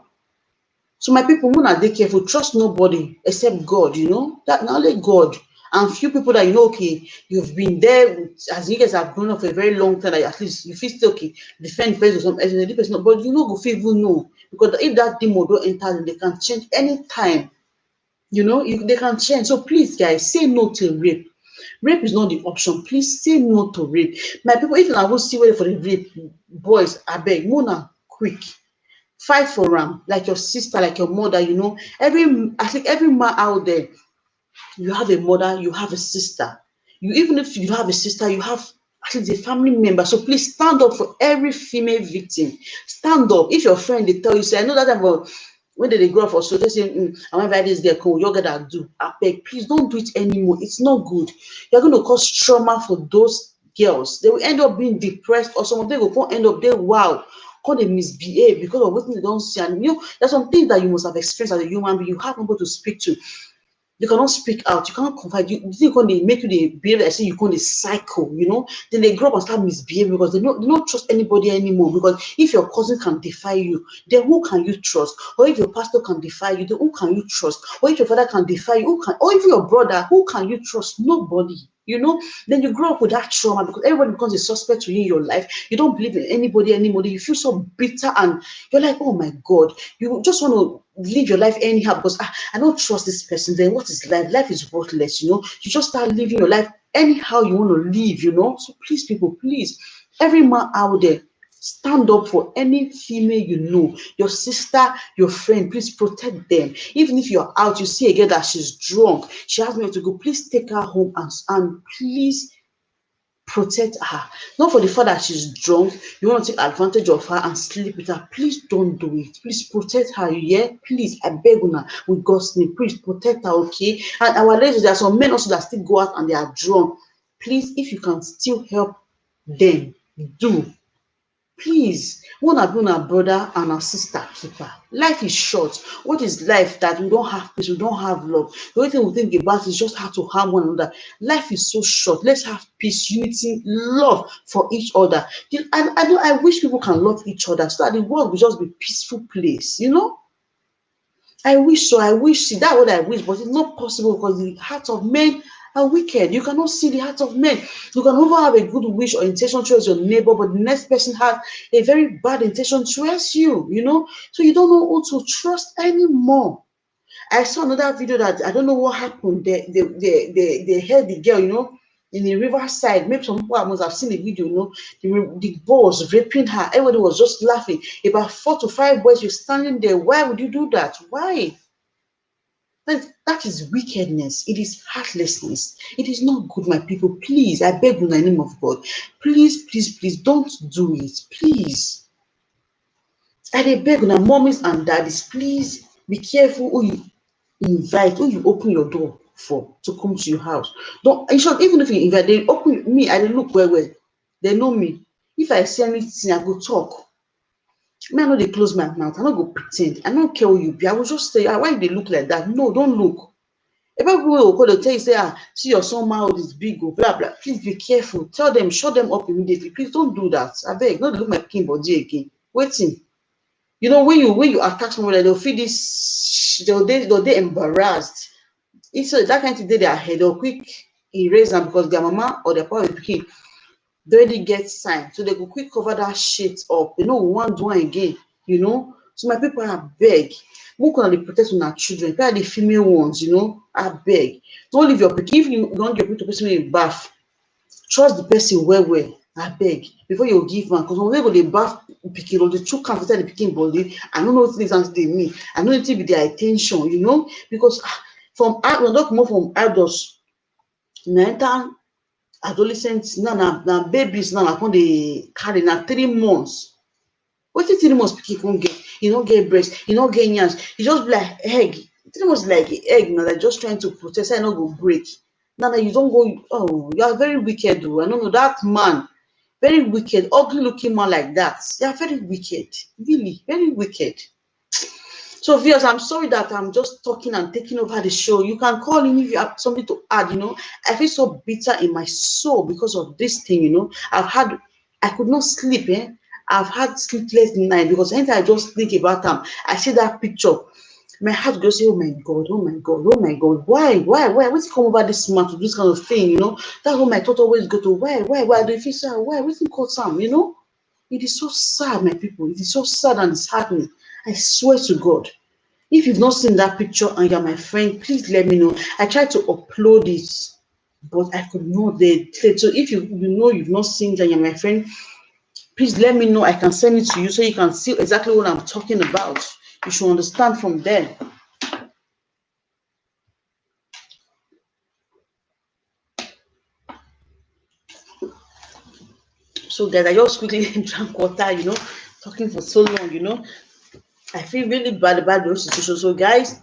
So my people, una dey careful, trust nobody except God, that na only God. And few people that okay, you've been there, as you guys have grown up for a very long time, that at least you feel still okay, defend person or some person, but you go fit even know, because if that demon don't enter them, they can change anytime. They can change. So please, guys, say no to rape. Rape is not the option. Please say no to rape. My people, if una go see where for the rape, boys, abeg, una quick. Fight for am like your sister, like your mother. I think every man out there, you have a mother, you have a sister. Even if you have a sister, you have at least a family member. So please stand up for every female victim. Stand up. If your friend they tell you, say, I know that time when they grow up for, so they say, I want to this girl, cool, you're gonna do. I beg, please don't do it anymore. It's not good. You're going to cause trauma for those girls. They will end up being depressed, or some of them will end up there, wow, they misbehave because of what they don't see. And there's some things that you must have experienced as a human being. You have nobody to speak to. You cannot speak out, you cannot confide. You think they make you the behave like say you call the cycle, then they grow up and start misbehaving because they don't trust anybody anymore. Because if your cousin can defy you, then who can you trust? Or if your pastor can defy you, then who can you trust? Or if your father can defy you, or if your brother, who can you trust? Nobody. Then you grow up with that trauma because everybody becomes a suspect to you in your life. You don't believe in anybody anymore. You feel so bitter and you're like, oh my God, you just want to live your life anyhow because I don't trust this person. Then what is life? Life is worthless, You just start living your life anyhow you want to live. So please, people, please, every man out there, stand up for any female your sister, your friend. Please protect them. Even if you're out, you see a girl that she's drunk, she has nowhere to go, please take her home and please protect her. Not for the fact that she's drunk, you want to take advantage of her and sleep with her. Please don't do it. Please protect her, yeah? Please, I beg una, with God's name, please protect her, okay? And our ladies, there are some men also that still go out and they are drunk. Please, if you can still help them, do. Please, wanna be una brother and a sister keeper. Life is short. What is life that we don't have peace, we don't have love? The only thing we think about is just how to harm one another. Life is so short. Let's have peace, unity, love for each other. And I wish people can love each other so that the world will just be a peaceful place, you know? I wish so. I wish, see, that's what I wish, but it's not possible because the hearts of men are wicked. You cannot see the hearts of men. You can over have a good wish or intention towards your neighbor, but the next person has a very bad intention towards you, you know? So you don't know who to trust anymore. I saw another video that I don't know what happened. They held the girl, you know, in the riverside. Maybe some people must have seen the video, you know. The boy was raping her. Everybody was just laughing. About 4 to 5 boys were standing there. Why would you do that? Why? That is wickedness. It is heartlessness. It is not good, my people. Please, I beg in the name of God. Please, please, please, don't do it. Please. I dey beg una mummies and daddies, please be careful who you invite, who you open your door for to come to your house. Don't, in short, even if you invite, they open me, I dey look well well. They know me. If I see anything, I go talk. Me, I no dey close my mouth. I no go pretend. I no care who you be. I will just say, why you dey look like that? No, don't look. If people will go to tell you, say, see your son mouth is big, or blah blah. Please be careful. Tell them, shut them up immediately. Please don't do that. I beg, not look my pikin body again. Waiting. You know, when you attack someone, they'll feel this, they'll they embarrassed. It's that kind of thing, their head, they'll quick erase them because their mama or their papa pikin they already get sign. So they go quick cover that shit up. You know, we want do one again, you know. So my people are beg. Who can they protect on our children? Especially the female ones, you know. I beg. Don't leave your pikin. If you want your pikin to person in bath, trust the person well. I beg before you give man, because when they go dey bath pikin or the two count inside the pikin body, I don't know what things they mean. I know it be their intention, you know, because from we don't come from adults, na enter adolescents now, babies now, upon the carry na 3 months. Wetin 3 months pikin come get? You don't get breast, you don't get yansh, you just be like egg. 3 months like egg now, they're just trying to protect, so I not go break. Now you don't go, oh, you are very wicked though. I don't know that man. Very wicked, ugly looking man like that. They are very wicked, really, very wicked. So, viewers, I'm sorry that I'm just talking and taking over the show. You can call in if you have something to add, you know. I feel so bitter in my soul because of this thing, you know. I could not sleep, eh? I've had sleepless night because anytime I just think about them, I see that picture. My heart goes, oh my God, oh my God, oh my God. Why? What's come over this man to do this kind of thing, you know? That's what my thought always go to. Why? Do you feel sad? Why? What's it called Sam, you know? It is so sad, my people. It is so sad and disheartening. I swear to God. If you've not seen that picture and you're my friend, please let me know. I tried to upload it, but I could not. So if you know you've not seen it and you're my friend, please let me know. I can send it to you so you can see exactly what I'm talking about. You should understand from there. So guys, I just quickly drank water, you know, talking for so long, you know. I feel really bad about those situations. So guys,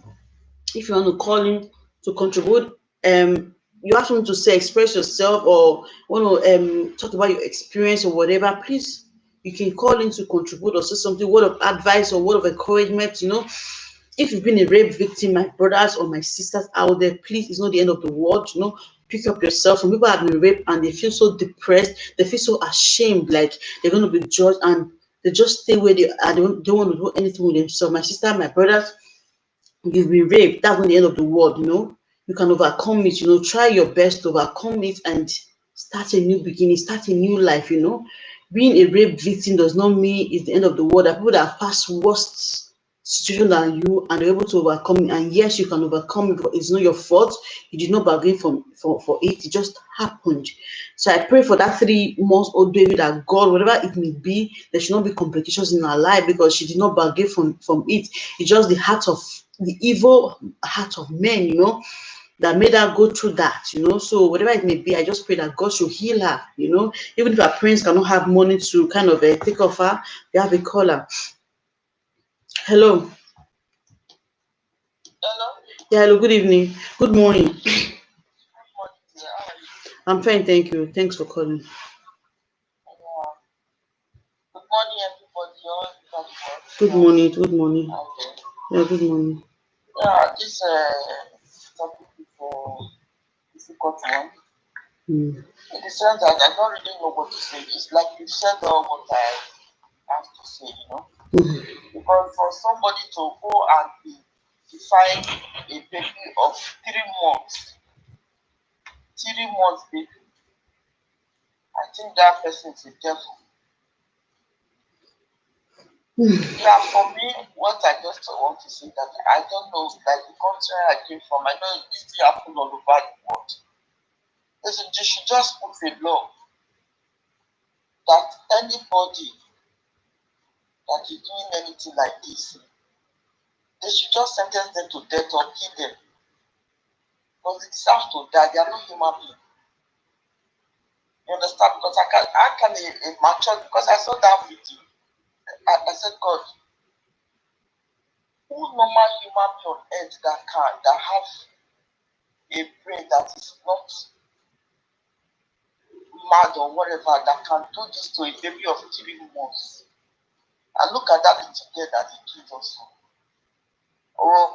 if you want to call in to contribute, you have something to say, express yourself, or want to talk about your experience or whatever, please, you can call in to contribute or say something, word of advice or word of encouragement, you know. If you've been a rape victim, my brothers or my sisters out there, please, it's not the end of the world, you know. Pick up yourself. Some people have been raped and they feel so depressed, they feel so ashamed, like they're going to be judged, and they just stay where they are. They don't want to do anything with themselves. My sister, my brothers, you've been raped, that's not the end of the world, you know. You can overcome it, you know. Try your best to overcome it and start a new beginning, start a new life, you know. Being a rape victim does not mean it's the end of the world. There are people that have passed worse situation than you and they're able to overcome it. And yes, you can overcome it, but it's not your fault. You did not bargain for it. It just happened. So I pray for that 3 months old baby that God, whatever it may be, there should not be complications in her life because she did not bargain from it. It's just the evil heart of men, you know. that made her go through that, So whatever it may be, I just pray that God should heal her, Even if her parents cannot have money to kind of take off her, they have a caller. Hello. Hello. Yeah, hello, good evening. Good morning. Good morning, dear. How are you? I'm fine, thank you. Thanks for calling. Yeah. Good morning, everybody. All the Good morning. Good morning. Okay. Yeah, good morning. Yeah, this topic is a difficult one. Mm. In the sense that I don't really know what to say. It's like you said all what I have to say, Because for somebody to go and be define a baby of 3 months, 3 months baby, I think that person is a devil. Yeah, for me, what I just want to say that I don't know, like the country I came from, I know this thing happen all over the world. They should just put a law that anybody that is doing anything like this, they should just sentence them to death or kill them. Because they deserve to die, they are not human beings. You understand? Because how can a mature, because I saw that video, I said, God, who normal human being on earth that have a brain that is not mad or whatever that can do this to a baby of 3 months? And look at that little girl that they killed also. Or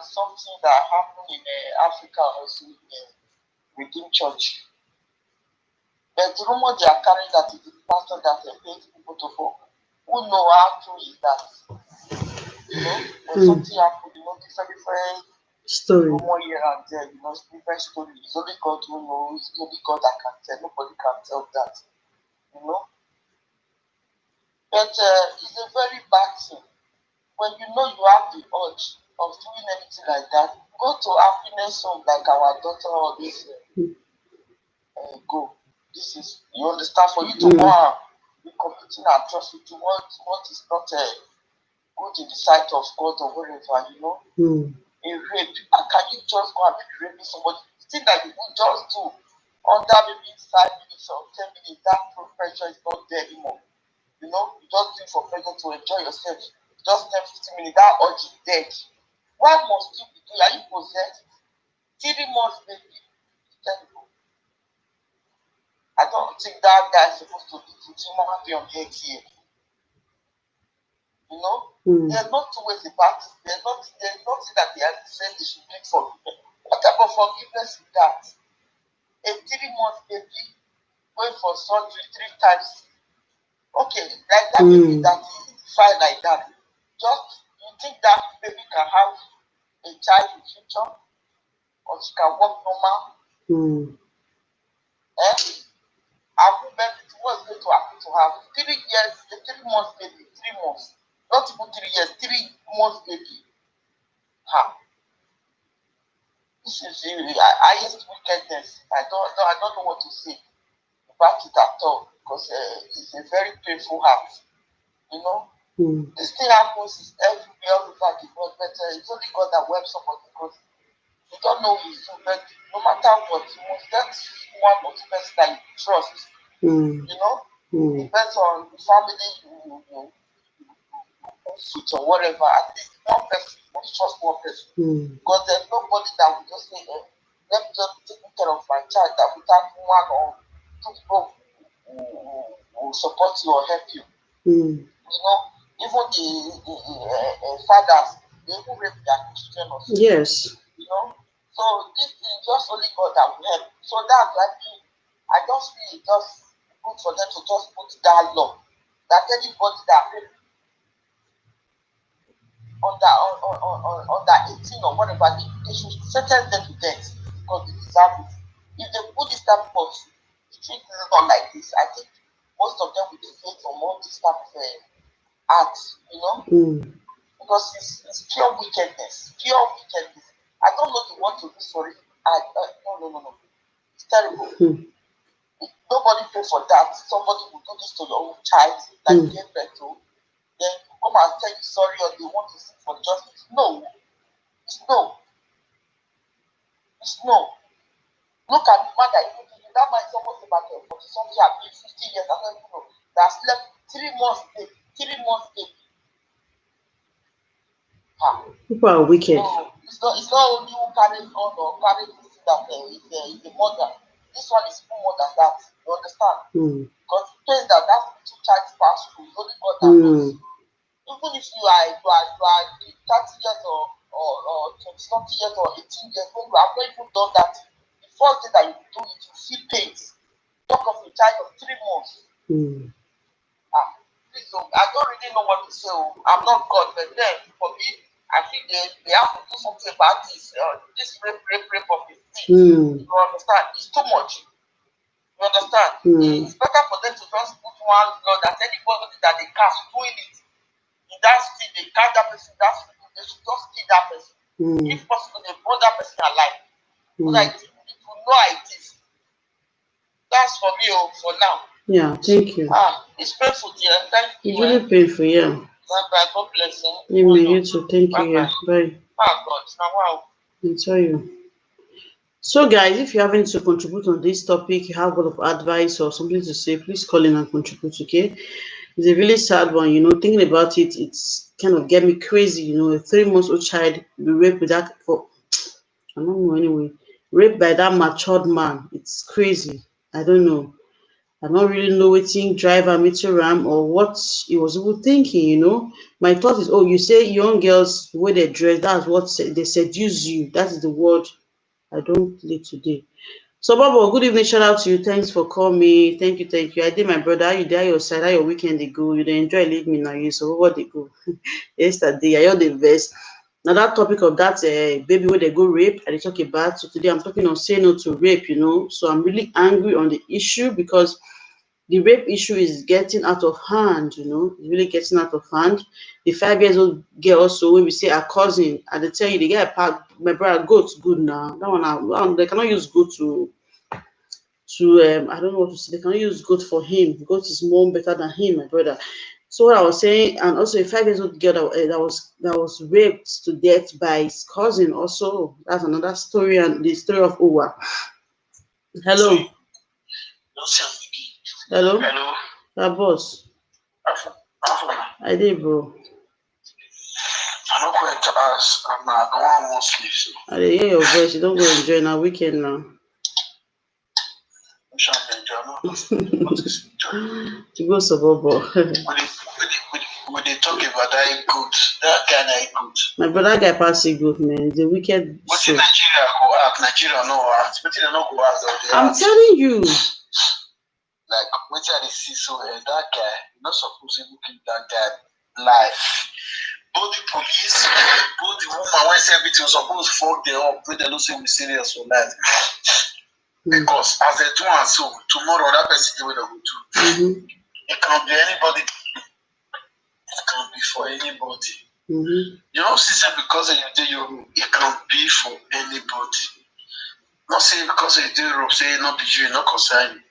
something that happened in Africa also within church. But the rumor they are carrying that it is the pastor that paid people to go. Who know how true is that? When something happened, different Story. rumor here and there, different story. It's only God who knows, it's only God that can tell. Nobody can tell that. But it's a very bad thing. When you know you have the urge of doing anything like that, go to happiness home like our daughter always go. This is, you understand, for you to go and be committing atrocity, what is not good in the sight of God or whatever, a rape. Can you just go and be raping somebody? The thing that you would just do under maybe 5 minutes or 10 minutes, that pressure is not there anymore. You just do it for pleasure to enjoy yourself. Just 10, 15 minutes, that urge is dead. Why must you be doing? Are you possessed? 3 months, baby. Terrible. I don't think that guy is supposed to be human being on earth here. There's no two ways about it. There's nothing that they have said they should make forgiveness. What type of forgiveness is that? A 3 month baby going for surgery 3 times. Okay, like that baby that is fine like that. Just you think that baby can have a child in future, or she can walk normal? I will bet what's going to happen to her. 3 years, a 3 months baby, 3 months. Not even 3 years, 3 months baby. This is the highest wickedness. I don't know what to say about it at all, because it's a very painful act. This thing happens everywhere, all over the world, but it's only God that helps somebody, because you don't know his soul, but no matter what, you must get one or two person that you trust. Depends on the family you with or whatever. At least one person, you must trust one person. Because there's nobody that will just say, let me just take care of my child, that without one or two people who support you or help you. Even the fathers, they even rape their children also. Yes. So this is just only God that will help. So that's why I just feel it just good for them to just put that law that anybody that under 18 or whatever, they should sentence them to death, because they deserve it. If they put this type of street law like this, I think most of them will deviate from all this type of acts, because it's pure wickedness. Pure wickedness. I don't know the word to do sorry. No. It's terrible. If nobody pay for that, somebody will do this to your own child, like you gave birth to, then come and tell you sorry, or they want to seek for justice. No. It's no. know. Look at the man that even did it. That man is almost about 40 something, 50 years. I don't even know. That slept 3 months baby. 3 months baby. People are wicked. No, it's not only who carries on or carries this that is the mother. This one is more than that. You understand? Because it says that little child pass through. It's only God that knows. Even if you are 30 years or 20 something years or 18 years, when you have not even done that, the first day that you do it, you feel pains. Talk of a child of 3 months. Please, I don't really know what to say. I'm not God, but then for me, I think they have to do something about this. This rape of the thing. You understand? It's too much. You understand? It's better for them to just put one law that anybody that they catch doing it in that state, they catch that person. They should just kill that person. If possible, they burn that person alive. So that it will know how it is. That's for me for now. Yeah, thank you. It's painful, dear. Thank you. It's really painful, yeah. Bye. God bless you. Amen. You too. Thank you. Yeah. Bye. God. Now, wow. I'll tell you. So, guys, if you have anything to contribute on this topic, you have a lot of advice or something to say, please call in and contribute, okay? It's a really sad one, thinking about it, it's kind of get me crazy, a 3-month-old child be raped with that I don't know anyway, raped by that matured man. It's crazy. I don't know. I don't really know what driver meter ram or what he was even thinking, My thought is, you say young girls, the way they dress, that's what they seduce you. That is the word I don't play today. So, Bobo, good evening. Shout out to you. Thanks for calling me. Thank you. I did my brother. How you there? Your side? How your weekend they go? You dey enjoy leave me now. You so what they go? Yesterday, I heard the verse. Now that topic of that baby where they go rape, I dey talk about. So today I'm talking on say no to rape. So I'm really angry on the issue because the rape issue is getting out of hand. It's really getting out of hand. The 5-year-old girl also, when we say her cousin, I dey tell you, they get a part. My brother goat's good now. That one, they cannot use goat to I don't know what to say. They cannot use goat for him. Goat is more better than him, my brother. So what I was saying, and also a 5-year-old girl that was raped to death by his cousin. Also, that's another story, and the story of Owa. Hello. Hello. Boss. I did, bro. I did hear your voice. You don't go enjoy now weekend now. To go suburb. We dey talk about that good. That guy na good. My brother guy pass a good man. The wicked. What in Nigeria go act? Nigeria no act. What in no go act? I'm telling you. Like what I see so that guy not supposed to look at that guy life. Both the police, both the woman when say everything was supposed to fuck them up, but they don't say we serious for that. Because as they do and so tomorrow that person will go do. It can be anybody. It can be for anybody. Sister, because you do your it can be for anybody. Not saying because you do Europe, say not be you, not concern you.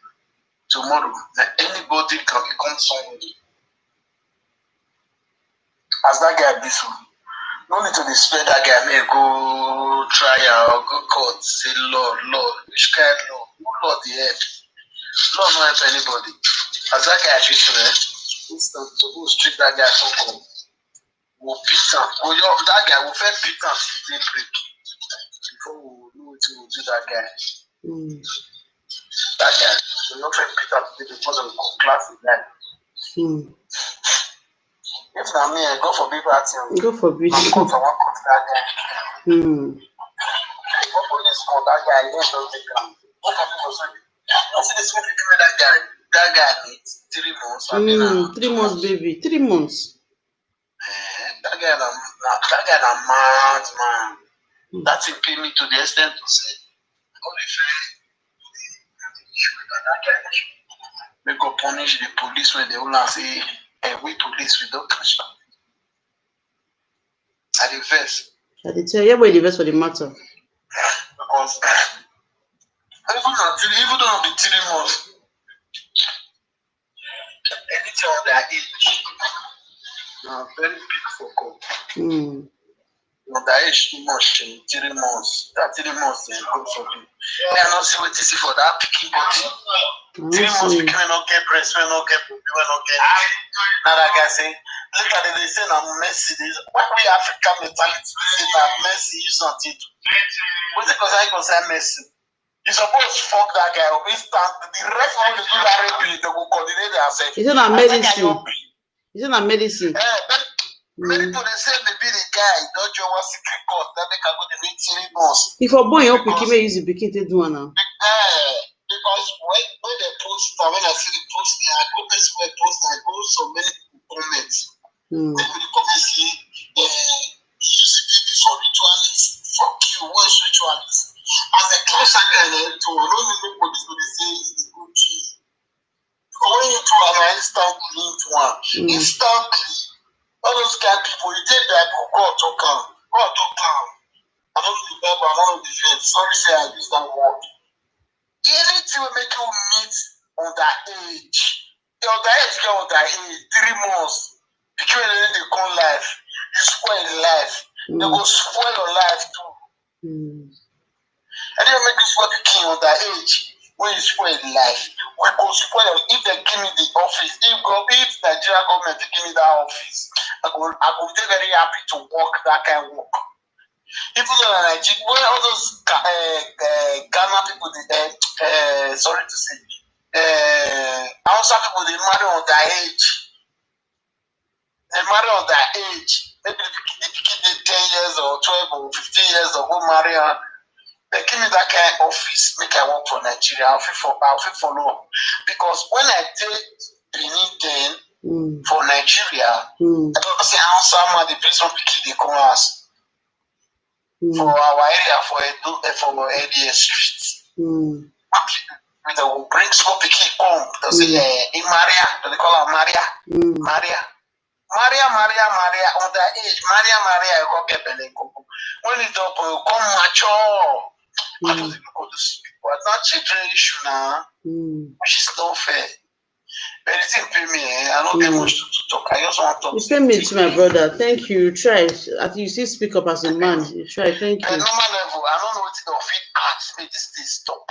Tomorrow, that anybody can become somebody. As that guy be so. No need to spare that guy, may go trial or go court, say Lord, which kind of law? Who Lord the head? Lord not help anybody. As that guy treat him, suppose treat that guy so cool. We'll beat him. That guy will first beat him till they break. Before we know what we'll do that guy. That guy will not first beat him today because of the class in that. If not me, go for big party. Go for big party. Go for one court that guy. Go police court that guy. He don't take him. Go for people say, I see this movie with that guy. That guy needs 3 months. 3 months, baby. 3 months. That guy na mad man. That thing paid me to the extent to say, we go punish the police when they will say, we police, we don't catch them. At the first. I did tell you about the verse for the matter. Because even though it be 3 months, anything on their age, very big for God. underage too much in 3 months. That 3 months is good for you. I not see what to see for that picking body. 3 months we can not get breast, we not get booby, we not get. Now that guy say, look at it, they say I'm Messi. Why we African mentality say that Messi is not it? What's it because I consider Messi? You supposed to fuck that guy up. The rest of the people that rape they will coordinate themselves. Is it not medicine? Is it not medicine? Many people they say they be the guy, don't you want secret court that they can go to the 3 months. If a boy you pick me use pick it do now. Because when they post, when I see the post, I go this way post, I go so many comments. They will comment say, you use the baby for ritualists. Fuck you, what is ritualist? As a class I to one only what is going to say is good to you. When you do an instant link one, instantly, all those kind of people, you take that God to come. God to come. I don't know the Bible, I don't know the faith. Sorry, say I use that word. Anything will make you meet on that age. On that age, get on that age, 3 months. Because when they come life, you spoil life. They go spoil your life too. And they make you spoil the king on that age. When you spoil life, we go spoil. If they give me the office, if Nigeria government give me that office, I go be very happy to work that kind of work. Even though Nigeria, when all those Ghana people, sorry to say, outside people they marry on their age. They marry on their age. Maybe they 10 years or 12 or 15 years or go marry her. They give me that kind of office, make I work for Nigeria. I'll follow. Because when I take Benin then for Nigeria, I don't say how the place from Piki they come us for our area for area street. They will bring small Piki come. They'll say, Maria, they call her Maria. Maria on that age, Maria, I go get Belenko. When it's up, come mature. I don't think go to speak, but not children issue now, which is not fair. Anything pay me, I don't get much to talk. I just want to talk. You pay me to my brother. Thank you. Try. I think you still speak up as a man. You try. Thank you. At normal level, I don't know what the fit ask me this thing stop.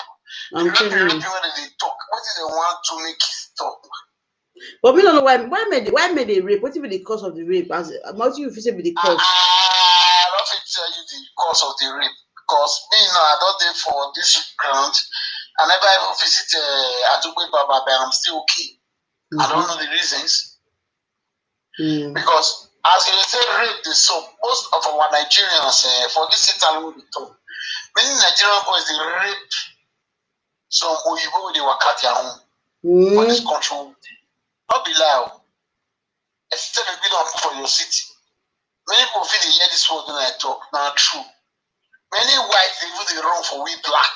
I'm telling you. When they talk, what is they want to make it stop? But we don't know why made they rape? What is the cause of the rape? As much you say be the cause. I don't think tell you the cause of the rape. Because me now, I don't there for this ground. I never ever visit Adugbe Baba, but I'm still okay. I don't know the reasons. Because as you say, rape the soap, most of our Nigerians, for this Italian we talk, many Nigerian boys they rape some Oyibo they work at their home. For this control. Not be loud. Except if you don't for your city. Many people feel they hear this word when I talk. Now true. Many whites they run for we black.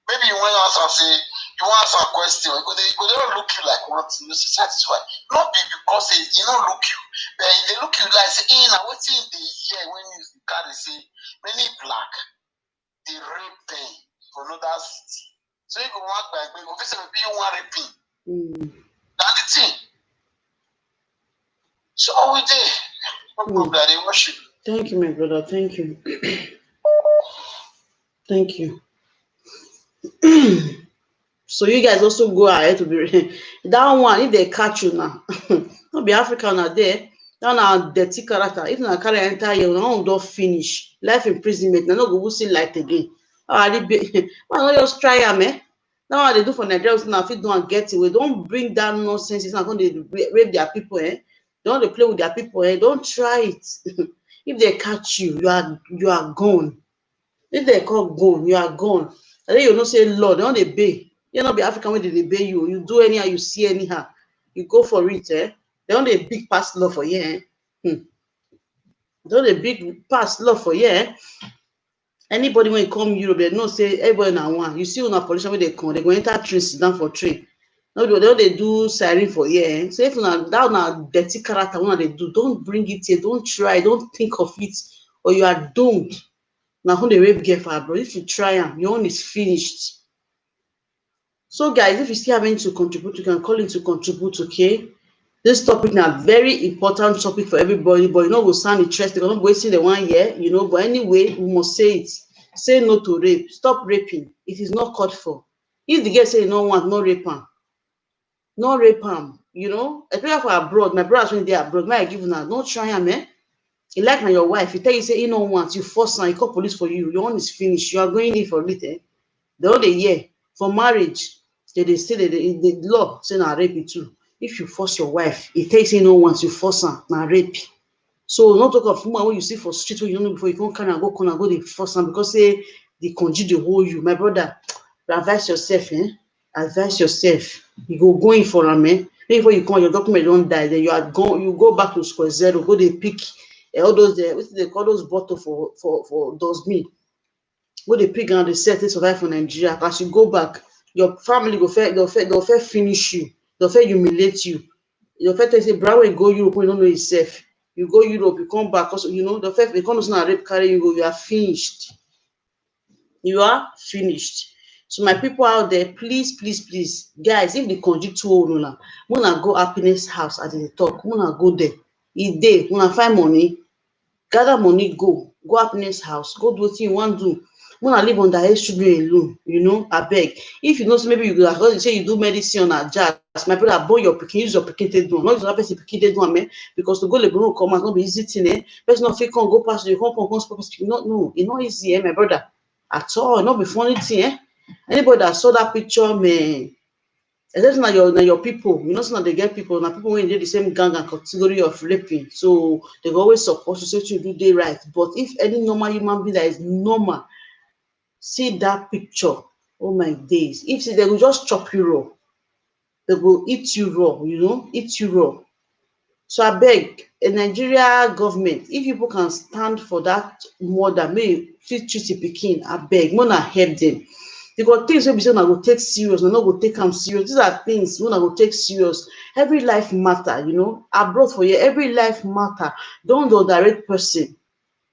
Maybe you want to answer say you want to answer a question, they don't look you like what you satisfied. Not be because they don't look you, but they look you like say, now what's in the year when you can say many black they rape them for another city. So you go walk back, but if you want raping, that's the thing. So we did. No problem, they worship. Thank you, my brother. Thank you. Thank you. So you guys also go ahead to be that one. If they catch you now, not be African now there. That now dirty character. If na carry enter here, no don't finish life imprisonment. Now no go see light again. Why not just try am? That's what they do for Nigeria. Now if you don't get away, don't bring that nonsense. It's not going to rape their people. Don't play with their people. Don't try it. If they catch you, you are gone. If they call gone, you are gone. And then you not say law, they don't obey. You not be African when they obey you. You do anyhow, you see anyhow. You go for it, They don't a big pass law for you, Don't a big pass law for you, Anybody when you come Europe, they know say everybody na one. You see on a politician when they come, they go enter train, sit down for train. No, they do siren for you, So if that na dirty character, what they do, don't bring it here, don't try, don't think of it, or you are doomed. Now who the rape girl for abroad. If you try them, your own is finished. So guys, if you still have anything to contribute, you can call in to contribute, okay? This topic now very important topic for everybody, but you know, will sound interesting. We're not wasting the 1 year, you know. But anyway, we must say it. Say no to rape. Stop raping. It is not called for. If the girl say you don't want, no rape am. No rape am. You know, especially for abroad. My brothers when they are abroad, may I give now? Don't try am, eh? You like na your wife, you tell you say you don't want, you force am, you call police for you. Your one is finished. You are going in for it, eh? The whole year for marriage, they say that the law say na rape too. If you force your wife, e tell you say no want, you force am, na rape. So no talk of woman wey you see for street wey you no know before, you come carry am go corner go dey force am because say the conji dey hold you. My brother, advise yourself, eh? Advise yourself. You go in for am, eh? Then before you come, your document don die. Then you are gone. You go back to square zero. Go dey pick all those wetin dey call those bottle for dustbin. Go dey pick am dey sell take survive for Nigeria. As you go back, your family go first finish you. They'll first humiliate you. Your first tell you say bra wey go Europe wey you no know yourself. You go Europe, you come back also, you know, the first they come know say na rape carry you go, you are finished. You are finished. So my people out there, please, please, please, guys, if the country too old una, una go happiness house as they talk, una go there. E dey, una find money, gather money, go happiness house, go do wetin you wan do. Una live underage children alone, you know, abeg. If you know say maybe you go according say you do medicine on jazz, my brother, born your pikin, use your pikin take do am. Not use another person pikin take do am, eh? Because to go labor come out, no be easy thing, eh? Person no fit come go pass you, come spoil pikin. No, e no easy, eh, my brother. At all, no be funny thing, eh? Anybody that saw that picture, man, especially na your people, you know, say na dey get people, na people wey dey the same gang and category of raping. So they go always support you, say you do dey right. But if any normal human being that is normal see that picture, oh my days, if say they will just chop you raw, they go eat you raw, you know, eat you raw. So abeg, a Nigeria government, if people can stand for that mother, may fit treat the pikin, abeg, make una help them. Because things wey be say una go take serious, una no go take am serious. These are things una go take serious. Every life matter, you know. Abroad for here, every life matter. Don't direct person,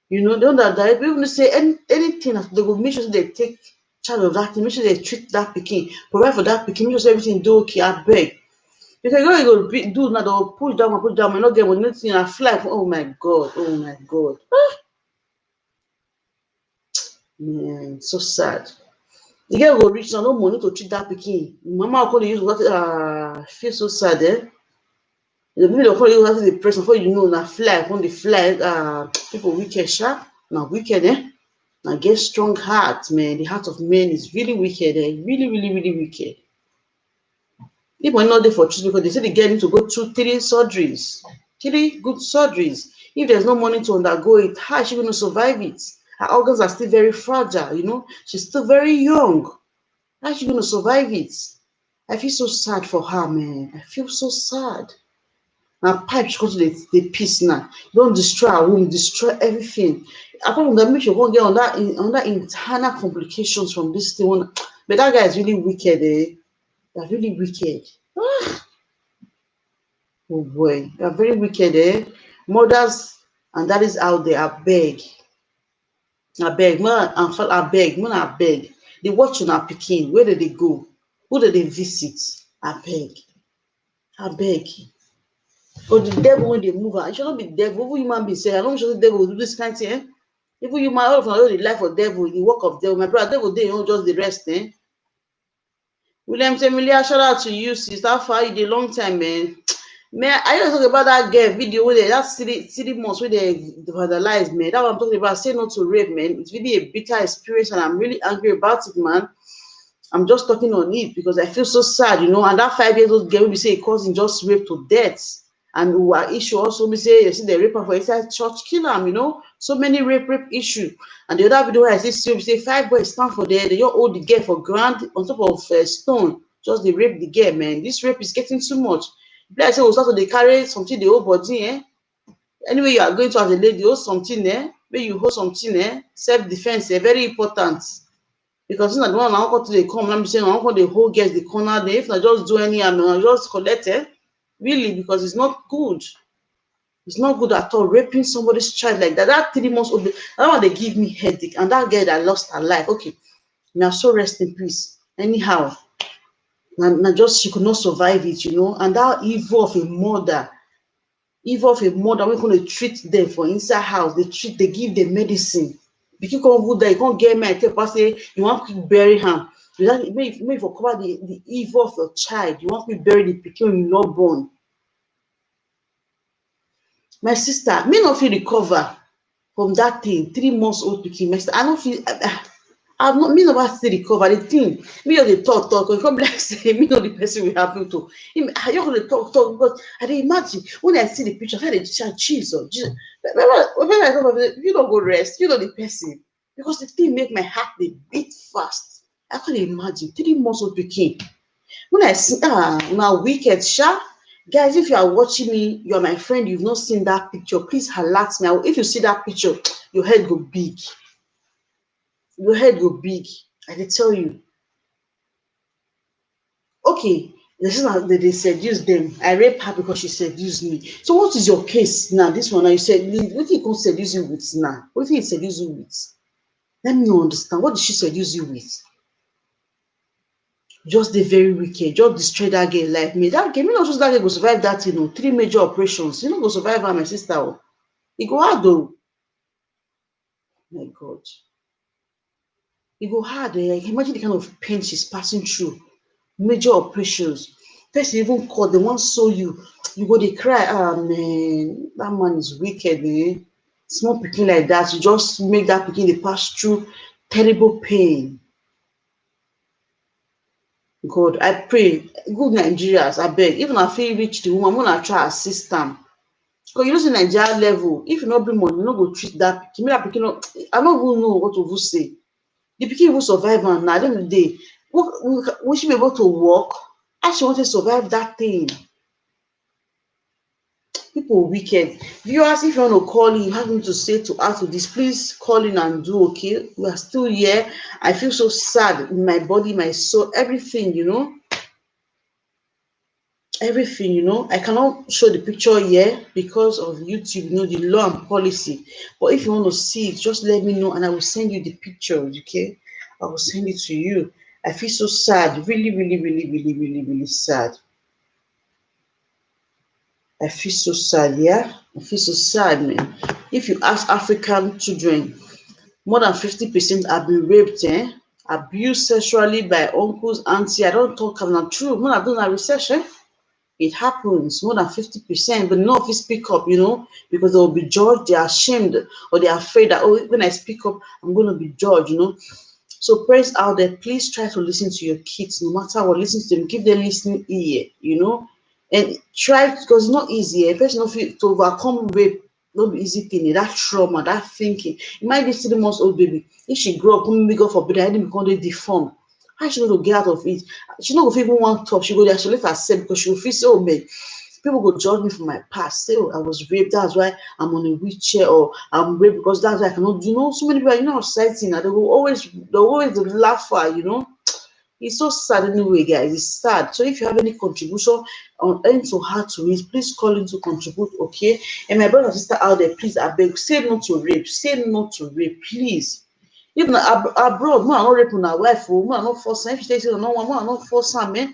you know. Don't direct. Even say anything, they go make sure they take charge of that thing. Make sure they treat that pikin, provide for that pikin. Make sure everything do okay. Abeg. Because you know you go do now, they'll push down, not get money, nothing, and fly. Oh my God, oh my God. Man, so sad. The girl go reach now, no money to treat that pikin. Mama will call you what feel so sad, eh? The people will call you what the person before you know na fly, when the fly, people wicked, sha. Now wicked, eh? Now get strong heart, man. The heart of men is really wicked, eh? Really, really, really wicked. People are not there for treatment because they say the girl need to go through 3 surgeries. 3 good surgeries. If there's no money to undergo it, how is she going to survive it? Her organs are still very fragile, you know. She's still very young. How is she going to survive it? I feel so sad for her, man. I feel so sad. Now, pipe she goes to the piece now. Don't destroy her womb, destroy everything. Apart from that, make sure you won't get on that internal complications from this thing. But that guy is really wicked, eh? They're really wicked. Oh boy, they're very wicked, eh? Mothers and daddies out there, I beg. I beg. They watch on our pikin. Where did they go? Who did they visit? I beg. But the devil when they move, it should not be devil. Even human being say, I don't sure the devil will do this kind of thing, eh? Even you might all of the life of devil, the work of devil. My brother, devil, they don't just the rest, eh? William Emilia, shout out to you, sister. How far you a long time, man. Man, I just talk about that girl video where that's 3 months where they vandalized, man. That's what I'm talking about. Say no to rape, man. It's really a bitter experience, and I'm really angry about it, man. I'm just talking on it because I feel so sad, you know. And that 5-year-old girl, we say, it causing just rape to death. And our issue also, we say, you see the raper for inside church, kill him, you know. So many rape issue. And the other video where I see, we say 5 boys stand for there, they just hold the girl for ground on top of stone. Just they rape the girl, man. This rape is getting too much. Like I say, we start to they carry something, the whole body, eh? Anyway, you are going to as a lady, hold something, eh? Maybe you hold something, eh? Self-defense, eh? Very important. Because it's not the one I want to they come, let me say, I want the whole gets the corner there. If I just do any, I just collect it. Really, because it's not good. It's not good at all. Raping somebody's child like that. That 3 months old, that one they give me headache. And that girl that lost her life. Okay, now so rest in peace. Anyhow, and just she could not survive it, you know. And that evil of a mother, we're going to treat them for inside house. They give them medicine. Because come there, you can't get me. I tell person say you want to bury him. Maybe for cover the evil of your child. You want to bury the pikin you not born. My sister, me not feel recover from that thing. 3 months old pikin. My sister, I don't feel. I've not me never still recover the thing. Me just dey talk e come be like say me know the person will happen to. I just dey talk because I dey imagine when I see the picture I dey Jesus. You don't go rest, you know the person, because the thing make my heart dey beat fast. I can't imagine 3 months old pikin. When I see una wicked sha. Guys, if you are watching me, you're my friend, you've not seen that picture, please alert me. If you see that picture, your head go big. Your head go big. I dey tell you. Okay, they seduce them. I rape her because she seduced me. So what is your case now? This one now you said, what did he seduce you with now? What did he seduce you with? Let me understand. What did she seduce you with? Just the very wicked. Just destroy that girl like me. That girl, me not just that girl go survive that, 3 major operations. You know go survive her, my sister. Oh. It go hard though. My God. It go hard. Imagine the kind of pain she's passing through. Major operations. Person even call, they wan sew you go dey cry. Man, that man is wicked. Small pikin like that, you just make that pikin dey pass through terrible pain. God, I pray, good Nigerians, abeg, if una fit reach the woman, make una try assist am. Because you know say Nigeria level, if you no bring money, you no go treat that pikin. Make that pikin no, I no even know what to even say. The pikin even survive am na, at the end of the day, will she be able to walk? How she wan take survive that thing? People wicked. Viewers, if you want to call in, you have me to say to add to this, please call in and do. Okay, we are still here. I feel so sad in my body, my soul, everything, everything. I cannot show the picture here because of YouTube, the law and policy. But if you want to see it, just let me know and I will send you the picture. Okay, I will send it to you. I feel so sad, really, really, really, really, really, really sad. I feel so sad, yeah? I feel so sad, man. If you ask African children, more than 50% have been raped, abused sexually by uncles, auntie. I don't talk about true. When I do that research, it happens, more than 50%, but none of it speak up, because they will be judged, they are ashamed, or they are afraid that, when I speak up, I'm going to be judged, So parents out there, please try to listen to your kids, no matter what, listen to them, give them listening ear, and try, because it's not easy. A person of it to overcome rape, not be easy thing. That trauma, that thinking. It might be 3 months old baby. If she grow up, maybe God forbid, I didn't become deformed. How she going to get out of it? She not going to even want to talk. She go there, she let herself because she will feel so man. People go judge me for my past. Say, I was raped. That's why I'm on a wheelchair, or I'm raped because that's why I cannot. So many people, society now. They will always laugh at, It's so sad anyway, guys. It's sad. So if you have any contribution on anything to hard to read, please call in to contribute, okay? And my brother and sister out there, please, I beg, say no to rape. Say no to rape, please. Even abroad, man, not rape on our wife, man, not force. If she takes it, no one, man, not force her, man.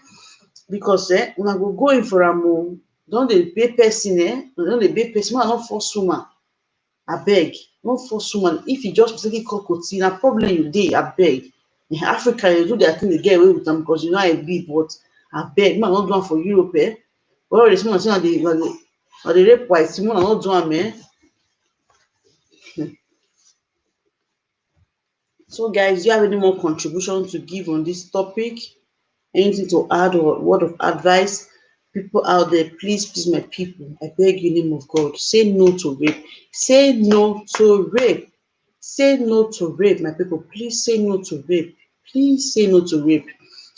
Because when I go in for a move, don't they pay person, Don't they pay person, man, not force woman. I beg, not force woman. If you just take cockroach, na problem you dey, I beg. In Africa, you do their thing, they get away with them because I be, but I beg, man, not do am for Europe, Well, this man say they rape white, man, not do am, So, guys, do you have any more contribution to give on this topic? Anything to add or word of advice? People out there, please, my people, I beg you in the name of God, say no to rape. Say no to rape. Say no to rape, my people. Please say no to rape. Please say no to rape.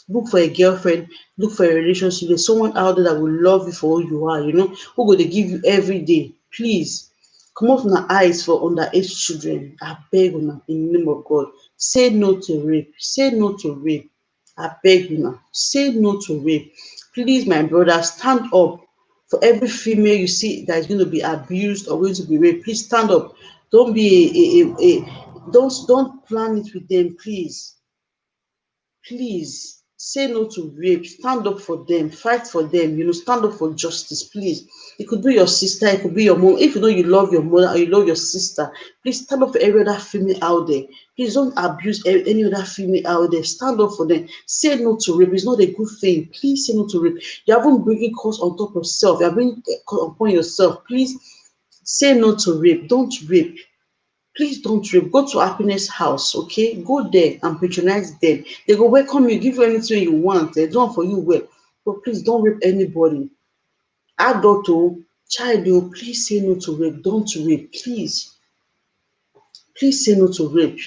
Look for a girlfriend. Look for a relationship. There's someone out there that will love you for who you are, who go to give you every day. Please, come off my eyes for underage children. I beg you in the name of God. Say no to rape. Say no to rape. I beg you say no to rape. Please, my brother, stand up for every female you see that is going to be abused or going to be raped. Please stand up. Don't be don't plan it with them, please. Please Say no to rape. Stand up for them. Fight for them. Stand up for justice, please. It could be your sister. It could be your mom. If you know you love your mother or you love your sister, please stand up for every other female out there. Please don't abuse any other female out there. Stand up for them. Say no to rape. It's not a good thing. Please say no to rape. You haven't bringing cause on top of yourself. You are bringing cause upon yourself. Please say no to rape. Don't rape. Please don't rape. Go to Happiness House, okay? Go there and patronize them. They go welcome you, give you anything you want. They do for you well. But please don't rape anybody. Adult or child, please say no to rape. Don't rape, please. Please say no to rape.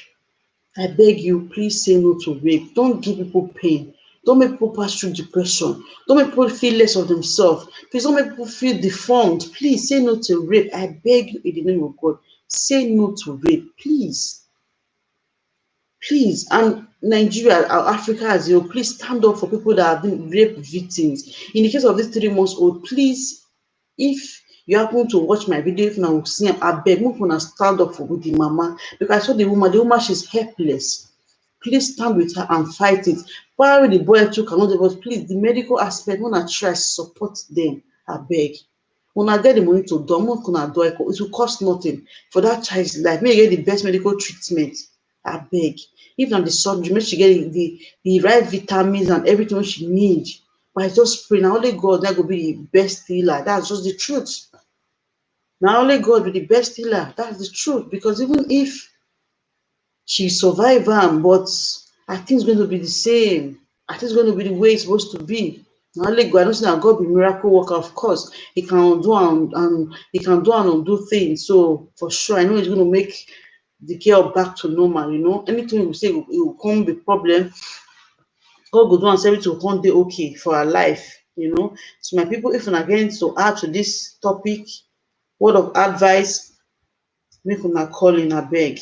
I beg you, please say no to rape. Don't give people pain. Don't make people pass through depression. Don't make people feel less of themselves. Please don't make people feel deformed. Please say no to rape. I beg you in the name of God. Say no to rape, please. Please, and Nigeria or Africa as well, please stand up for people that have been rape victims. In the case of this 3 months old, please, if you happen to watch my video, if now see am, abeg make una stand up for the mama, because I saw the woman, she's helpless. Please stand with her and fight it. Probably the boy too cannot, but please, the medical aspect, una try support them, abeg. Una get the money to do, make una do, it will cost nothing for that child's life. Make you get the best medical treatment, abeg. If na the surgery, make she get the right vitamins and everything she need. But I just pray na only God that go be the best healer. That's just the truth. Na only God be the best healer. That's the truth. Because even if she survive am, but I think it's going to be the same. I think it's going to be the way it's supposed to be. Na only God. I don't say that God be miracle worker. Of course, He can undo and He can do and undo things. So for sure, I know He's going to make the girl back to normal. Anything we say it will come be problem. God go do am say everything will come dey okay for her life. So my people, if una get to add to this topic, word of advice, make una call in abeg.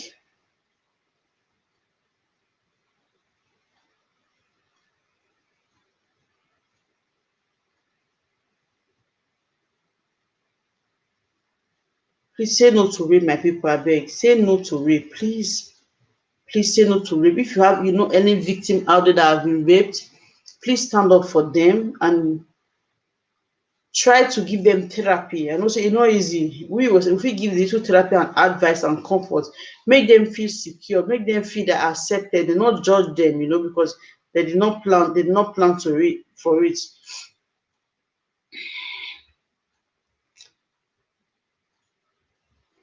Please say no to rape, my people, abeg. Say no to rape, please. Please say no to rape. If you have, any victim out there that have been raped, please stand up for them and try to give them therapy. I know say it's not easy. If we give little therapy and advice and comfort, make them feel secure, make them feel they're accepted, do not judge them, because they did not plan for it.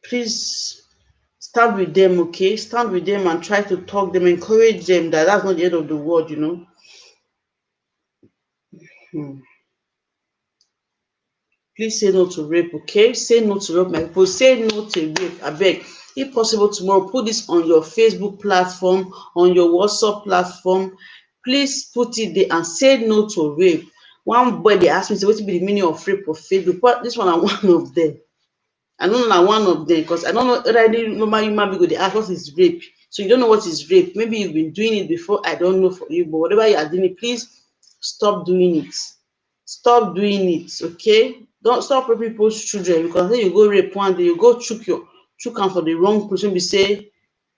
Please stand with them, okay? Stand with them and try to talk them, encourage them that that's not the end of the world. Please say no to rape, okay? Say no to rape, my people. Say no to rape, abeg. If possible, tomorrow, put this on your Facebook platform, on your WhatsApp platform. Please put it there and say no to rape. One boy, they ask me, say, what will be the meaning of rape for Facebook? But this one, I'm one of them. I don't know one of them because I don't know already normal human being go dey ask what is rape. So you don't know what is rape. Maybe you've been doing it before. I don't know for you, but whatever you are doing, please stop doing it. Stop doing it, okay? Don't stop raping people's children, because then you go rape one day, you go chook am for the wrong person. Be say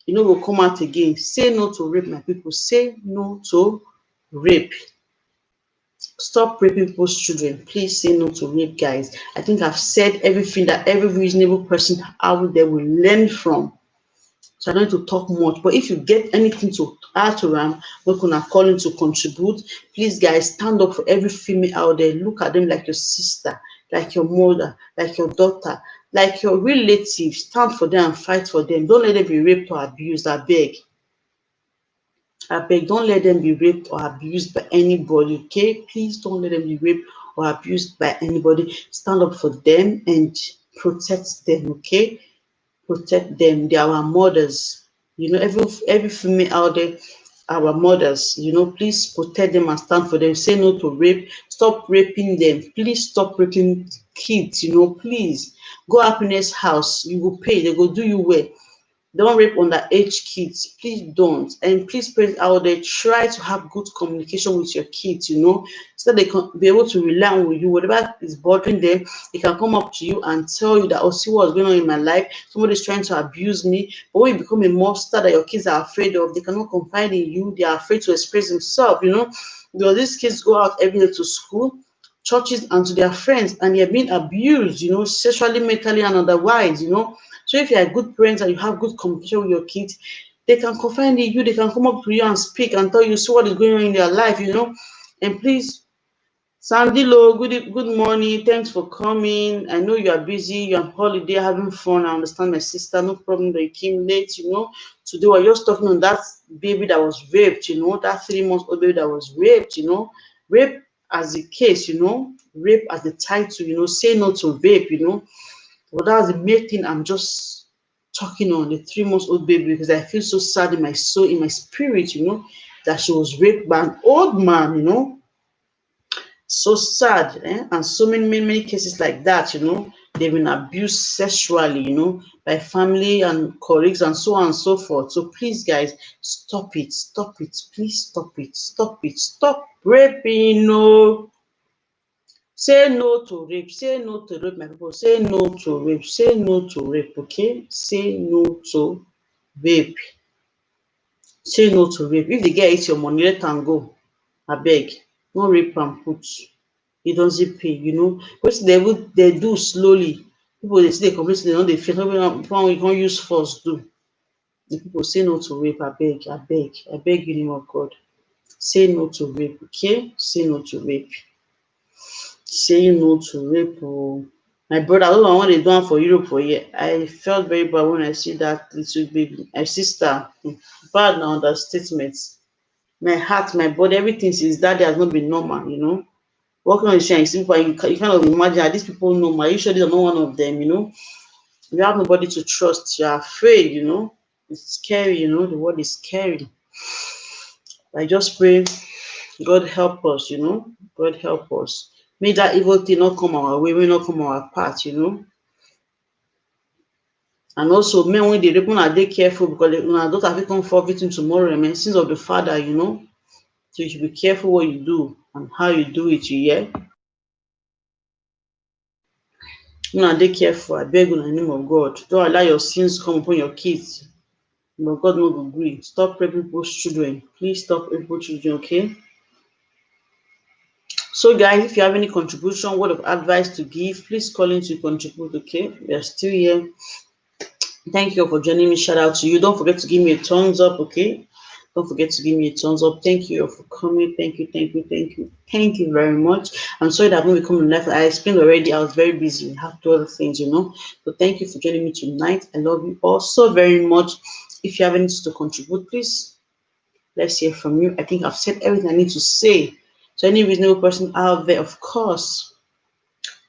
you no go come out again. Say no to rape, my people. Say no to rape. Stop raping people's children. Please say no to rape, guys. I think I've said everything that every reasonable person out there will learn from. So I don't need to talk much. But if you get anything to add to them, we're gonna call in to contribute. Please, guys, stand up for every female out there. Look at them like your sister, like your mother, like your daughter, like your relatives. Stand for them and fight for them. Don't let them be raped or abused. I beg. Don't let them be raped or abused by anybody, okay? Please don't let them be raped or abused by anybody. Stand up for them and protect them, okay? Protect them. They are our mothers. Every female out there, our mothers, please protect them and stand for them. Say no to rape. Stop raping them. Please stop raping kids, please. Go Happiness House. You will pay. They will do you well. Don't rape underage kids. Please don't. And please, parents out there, try to have good communication with your kids, so that they can be able to rely on you. Whatever is bothering them, they can come up to you and tell you that, oh, see what's going on in my life. Somebody's trying to abuse me. But when you become a monster that your kids are afraid of, they cannot confide in you. They are afraid to express themselves, Because these kids go out every day to school, churches, and to their friends, and they're being abused, sexually, mentally, and otherwise. So if you're a good parent and you have good communication with your kids, they can confide in you, they can come up to you and speak and tell you, see what is going on in their life. And please, Sandilo, good morning. Thanks for coming. I know you are busy, you're on holiday, having fun. I understand, my sister, no problem that you came late. Today we're just talking on that baby that was raped, that 3 months old baby that was raped. Rape as the case, rape as the title, say no to rape. But that's the main thing I'm just talking on, the 3 months old baby, because I feel so sad in my soul, in my spirit, that she was raped by an old man. So sad, and so many cases like that. They've been abused sexually, by family and colleagues and so on and so forth. So please, guys, stop it, please stop it, stop raping. No. Say no to rape. Say no to rape, my people. Say no to rape. Say no to rape, okay? Say no to rape. Say no to rape. If the girl eats your money, let am go. Abeg, no rape am put. It doesn't pay. Wetin they do slowly. People dey say they complain say they no dey fear. People you can't use force do. The people say no to rape. I beg you in the name of God. Say no to rape, okay? Say no to rape. Saying no to rape. Oh, my brother, I don't know what they do for Europe for here. I felt very bad when I see that little baby. My sister, bad na understatement. My heart, my body, everything since that day has not been normal. Walking on the street and you see people, you kind of imagine, are these people normal? Are you sure these are not one of them? You have nobody to trust. You're afraid. It's scary. The world is scary. I just pray God help us. God help us. May that evil thing not come our way, may not come our path. And also, men, when they rape, una dey careful, because una daughter fit come fall victim tomorrow, sins of the father. So you should be careful what you do and how you do it, you hear? Una dey careful, abeg una in the name of God. Don't allow your sins come upon your kids. But God no go gree. Stop raping people's children. Please stop raping people's children, okay? So guys, if you have any contribution, word of advice to give, please call in to contribute, okay? We are still here. Thank you for joining me. Shout out to you. Don't forget to give me a thumbs up, okay? Don't forget to give me a thumbs up. Thank you for coming. Thank you very much. I'm sorry that I've not become live. I explained already. I was very busy. We have two other things. So thank you for joining me tonight. I love you all so very much. If you have anything to contribute, please, let's hear from you. I think I've said everything I need to say. So any reasonable person out there, of course,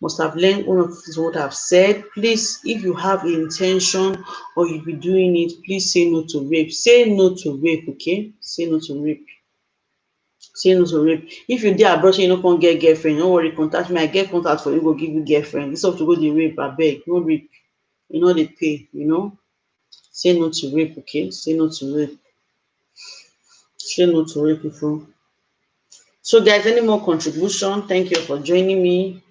must have learned one of what I've said. Please, if you have the intention or you'll be doing it, please say no to rape. Say no to rape, okay? Say no to rape. Say no to rape. If you dey abroad, you no come get girlfriend, don't worry, contact me. I get contact for you, go give you girlfriend. Instead of to go dey rape, abeg, no rape. Dey pay. Say no to rape, okay? Say no to rape. Say no to rape, people. So guys, any more contribution? Thank you for joining me.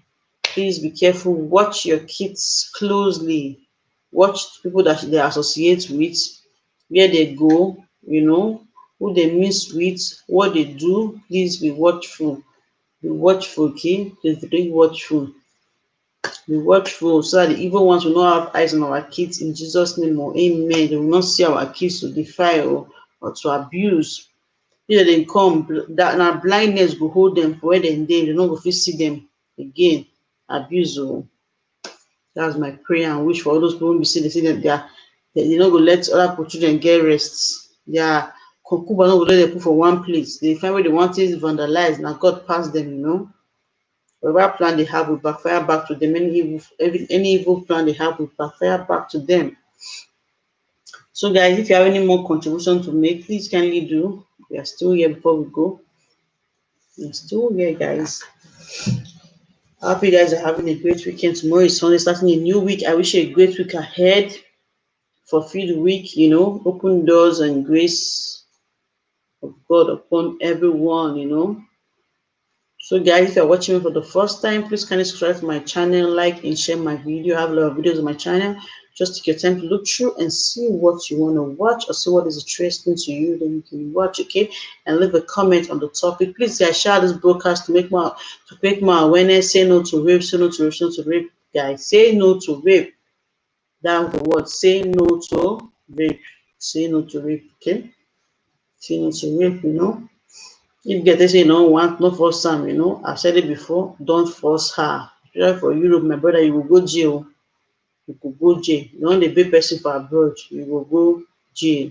Please be careful. Watch your kids closely. Watch people that they associate with, where they go, who they mix with, what they do. Please be watchful. Be watchful, okay? Please be watchful. Be watchful so that the evil ones will not have eyes on our kids in Jesus' name. Or amen. They will not see our kids to defile or to abuse. If they come, that na blindness go hold them for where they dey. They no go fit see them again. Abuse. That's my prayer and wish for all those people who be say they say that they no go let other children get rest. Their concubine no go let them put for one place. They find where they want things vandalized. Now God pass them. Whatever plan they have will backfire back to them. Any evil plan they have will backfire back to them. So guys, if you have any more contribution to make, please kindly do. We are still here before we go. We're still here, guys. I hope you guys are having a great weekend. Tomorrow is Sunday, starting a new week. I wish you a great week ahead. fulfill the week, you know, open doors and grace of God upon everyone, you know. So guys, if you're watching me for the first time, please kindly subscribe to my channel, like and share my video. I have a lot of videos on my channel. Just take your time to look through and see what you want to watch or see what is interesting to you, then you can watch, okay? And leave a comment on the topic. Please guys, share this broadcast to create more awareness. Say no to rape, say no to rape, say no to rape, guys. Say no to rape. That's the word. Say no to rape. Say no to rape, okay? Say no to rape, you know. If get say no want, no force am, you know. I've said it before, don't force her. Especially for Europe, my brother, you will go jail. You could go jail. You want the big person for abroad, you will go jail.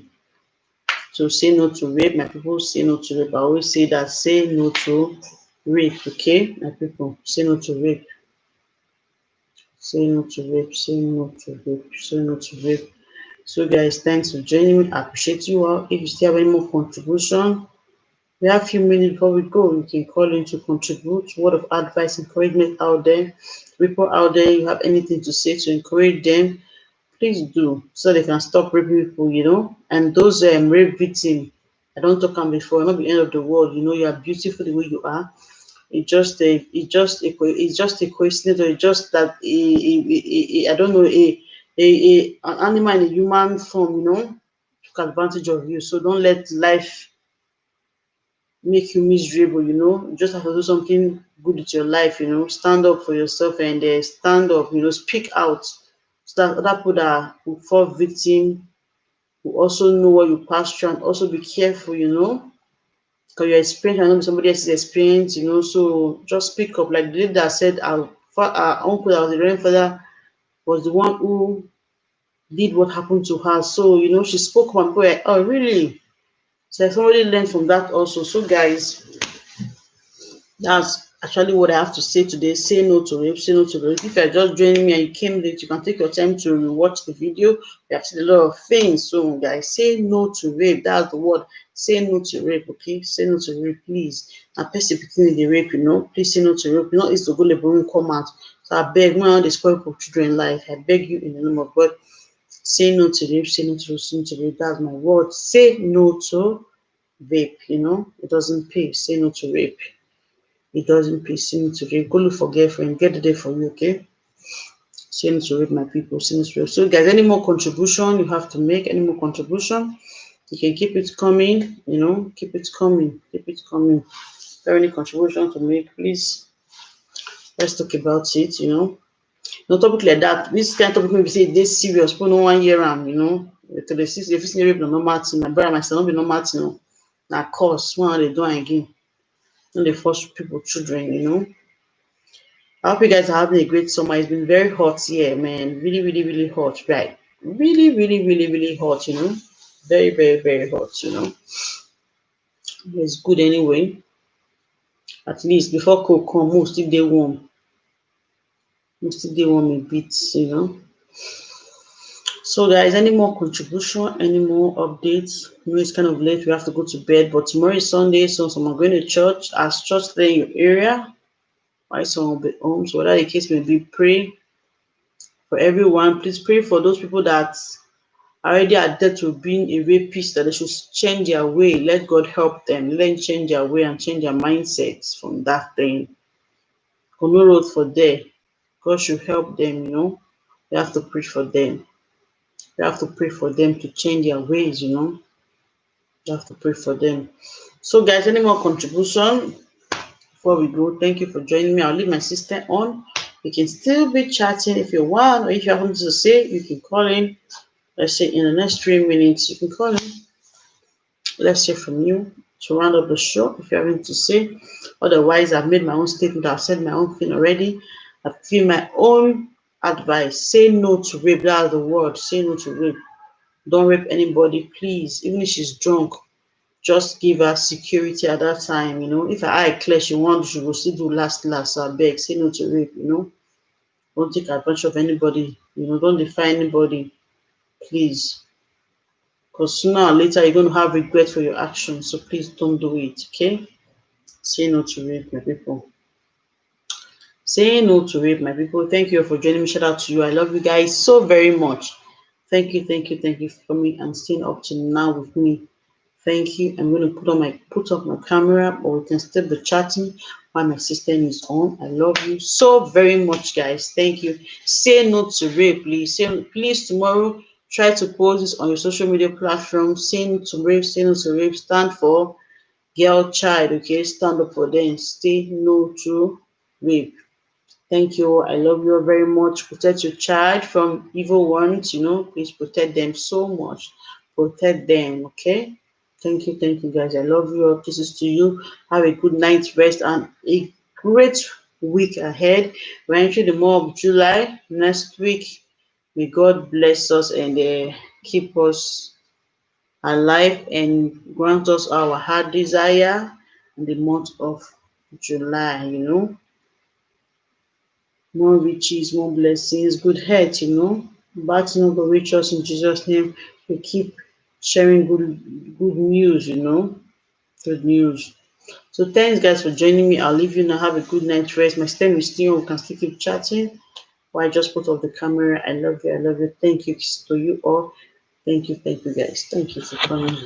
So say no to rape, my people, say no to rape. I always say that, say no to rape, okay? My people, say no to rape. Say no to rape, say no to rape, say no to rape. So guys, thanks for joining me. I appreciate you all. If you still have any more contribution, we have a few minutes before we go. You can call in to contribute. Word of advice, encouragement out there. People out there, you have anything to say to encourage them, please do, so they can stop raping people, you know. And those rape victims, I don't talk on before, not the end of the world, you know, you are beautiful the way you are. It's just a coincidence, or it's just that I don't know, an animal in a human form, you know, took advantage of you. So don't let life make you miserable, you know. You just have to do something good with your life, you know. Stand up for yourself and stand up, you know, speak out. So that other people that will fall victim will also know what you passed through, and also be careful, you know. Because your experience I know somebody else's experience, you know. So just speak up. Like the lady that said our uncle that was the grandfather was the one who did what happened to her. So, you know, she spoke up and people were like, oh really? So somebody learned from that also. So guys, that's actually what I have to say today. Say no to rape, say no to rape. If you're just joining me and you came late, you can take your time to rewatch the video. We have seen a lot of things. So guys, say no to rape. That's the word. Say no to rape, okay? Say no to rape, please. And person in the rape, you know, please say no to rape. You know, it's the go labor come out. So I beg, when all the spoil for children life, I beg you in the name of God, say no to rape, say no to rape, say no to rape. That's my word. Say no to rape, you know, it doesn't pay. Say no to rape. It doesn't pay. Sin to rape. Go look for girlfriend. Get it there for you, okay? Sin to rape, my people. Sin to rape. So, guys, any more contribution you have to make? Any more contribution? You can keep it coming. You know, keep it coming. Keep it coming. If you have any contribution to make, please. Let's talk about it. You know, no topic like that. This kind of topic maybe say this serious. Put no 1 year you know. To the six, if it's rape, no normal thing. My brother, my son, not be normal thing. No. Na course. One they do again. No, they force people, children. You know. I hope you guys are having a great summer. It's been very hot here, man. Really, really, really hot, right? Really, really, really, really hot, you know. Very, very, very hot, you know. It's good anyway. At least before cold come, most still dey warm. Most still dey warm a bit, you know. So guys, any more contribution, any more updates? You know, it's kind of late. We have to go to bed, but tomorrow is Sunday, so some are going to church. As church there in your area, why some will be home. So whatever the case may be, pray for everyone. Please pray for those people that already addicted to being a rapist, that they should change their way. Let God help them. Let them change their way and change their mindsets from that thing. No road for there. God should help them, you know. You have to pray for them. You have to pray for them to change their ways, you know. You have to pray for them. So guys, any more contribution before we go? Thank you for joining me. I'll leave my sister on. You can still be chatting if you want, or if you have something to say, you can call in. Let's say in the next 3 minutes, you can call in. Let's hear from you to round up the show if you have anything to say. Otherwise, I've made my own statement. I've said my own thing already. I've given my own advice. Say no to rape. That's the word. Say no to rape. Don't rape anybody, please. Even if she's drunk, just give her security at that time. You know, if her eye clear, she wants, she will still do last. So I beg, say no to rape. You know, don't take advantage of anybody. You know, don't defy anybody, please. Because sooner or later you're going to have regret for your actions. So please don't do it, okay? Say no to rape, my people. Say no to rape, my people. Thank you for joining me. Shout out to you. I love you guys so very much. Thank you, thank you, thank you for coming and staying up to now with me. Thank you. I'm going to put up my camera, or we can still be chatting while my system is on. I love you so very much, guys. Thank you. Say no to rape, please. Say please tomorrow. Try to post this on your social media platform. Say no to rape. Say no to rape. Stand for girl, child. Okay, stand up for them. Say no to rape. Thank you. I love you very much. Protect your child from evil ones. Please protect them so much. Protect them, okay? Thank you, guys. I love you. This is to you. Have a good night's rest and a great week ahead. We're entering the month of July next week. May God bless us and keep us alive and grant us our heart desire in the month of July. More riches, more blessings, good health. Bad not go reach us in Jesus' name. We keep sharing good news. Good news. So thanks guys for joining me. I'll leave you now. Have a good night rest. My stem is still on. We can still keep chatting. Or I just put off the camera. I love you. I love you. Thank you to you all. Thank you guys. Thank you for coming.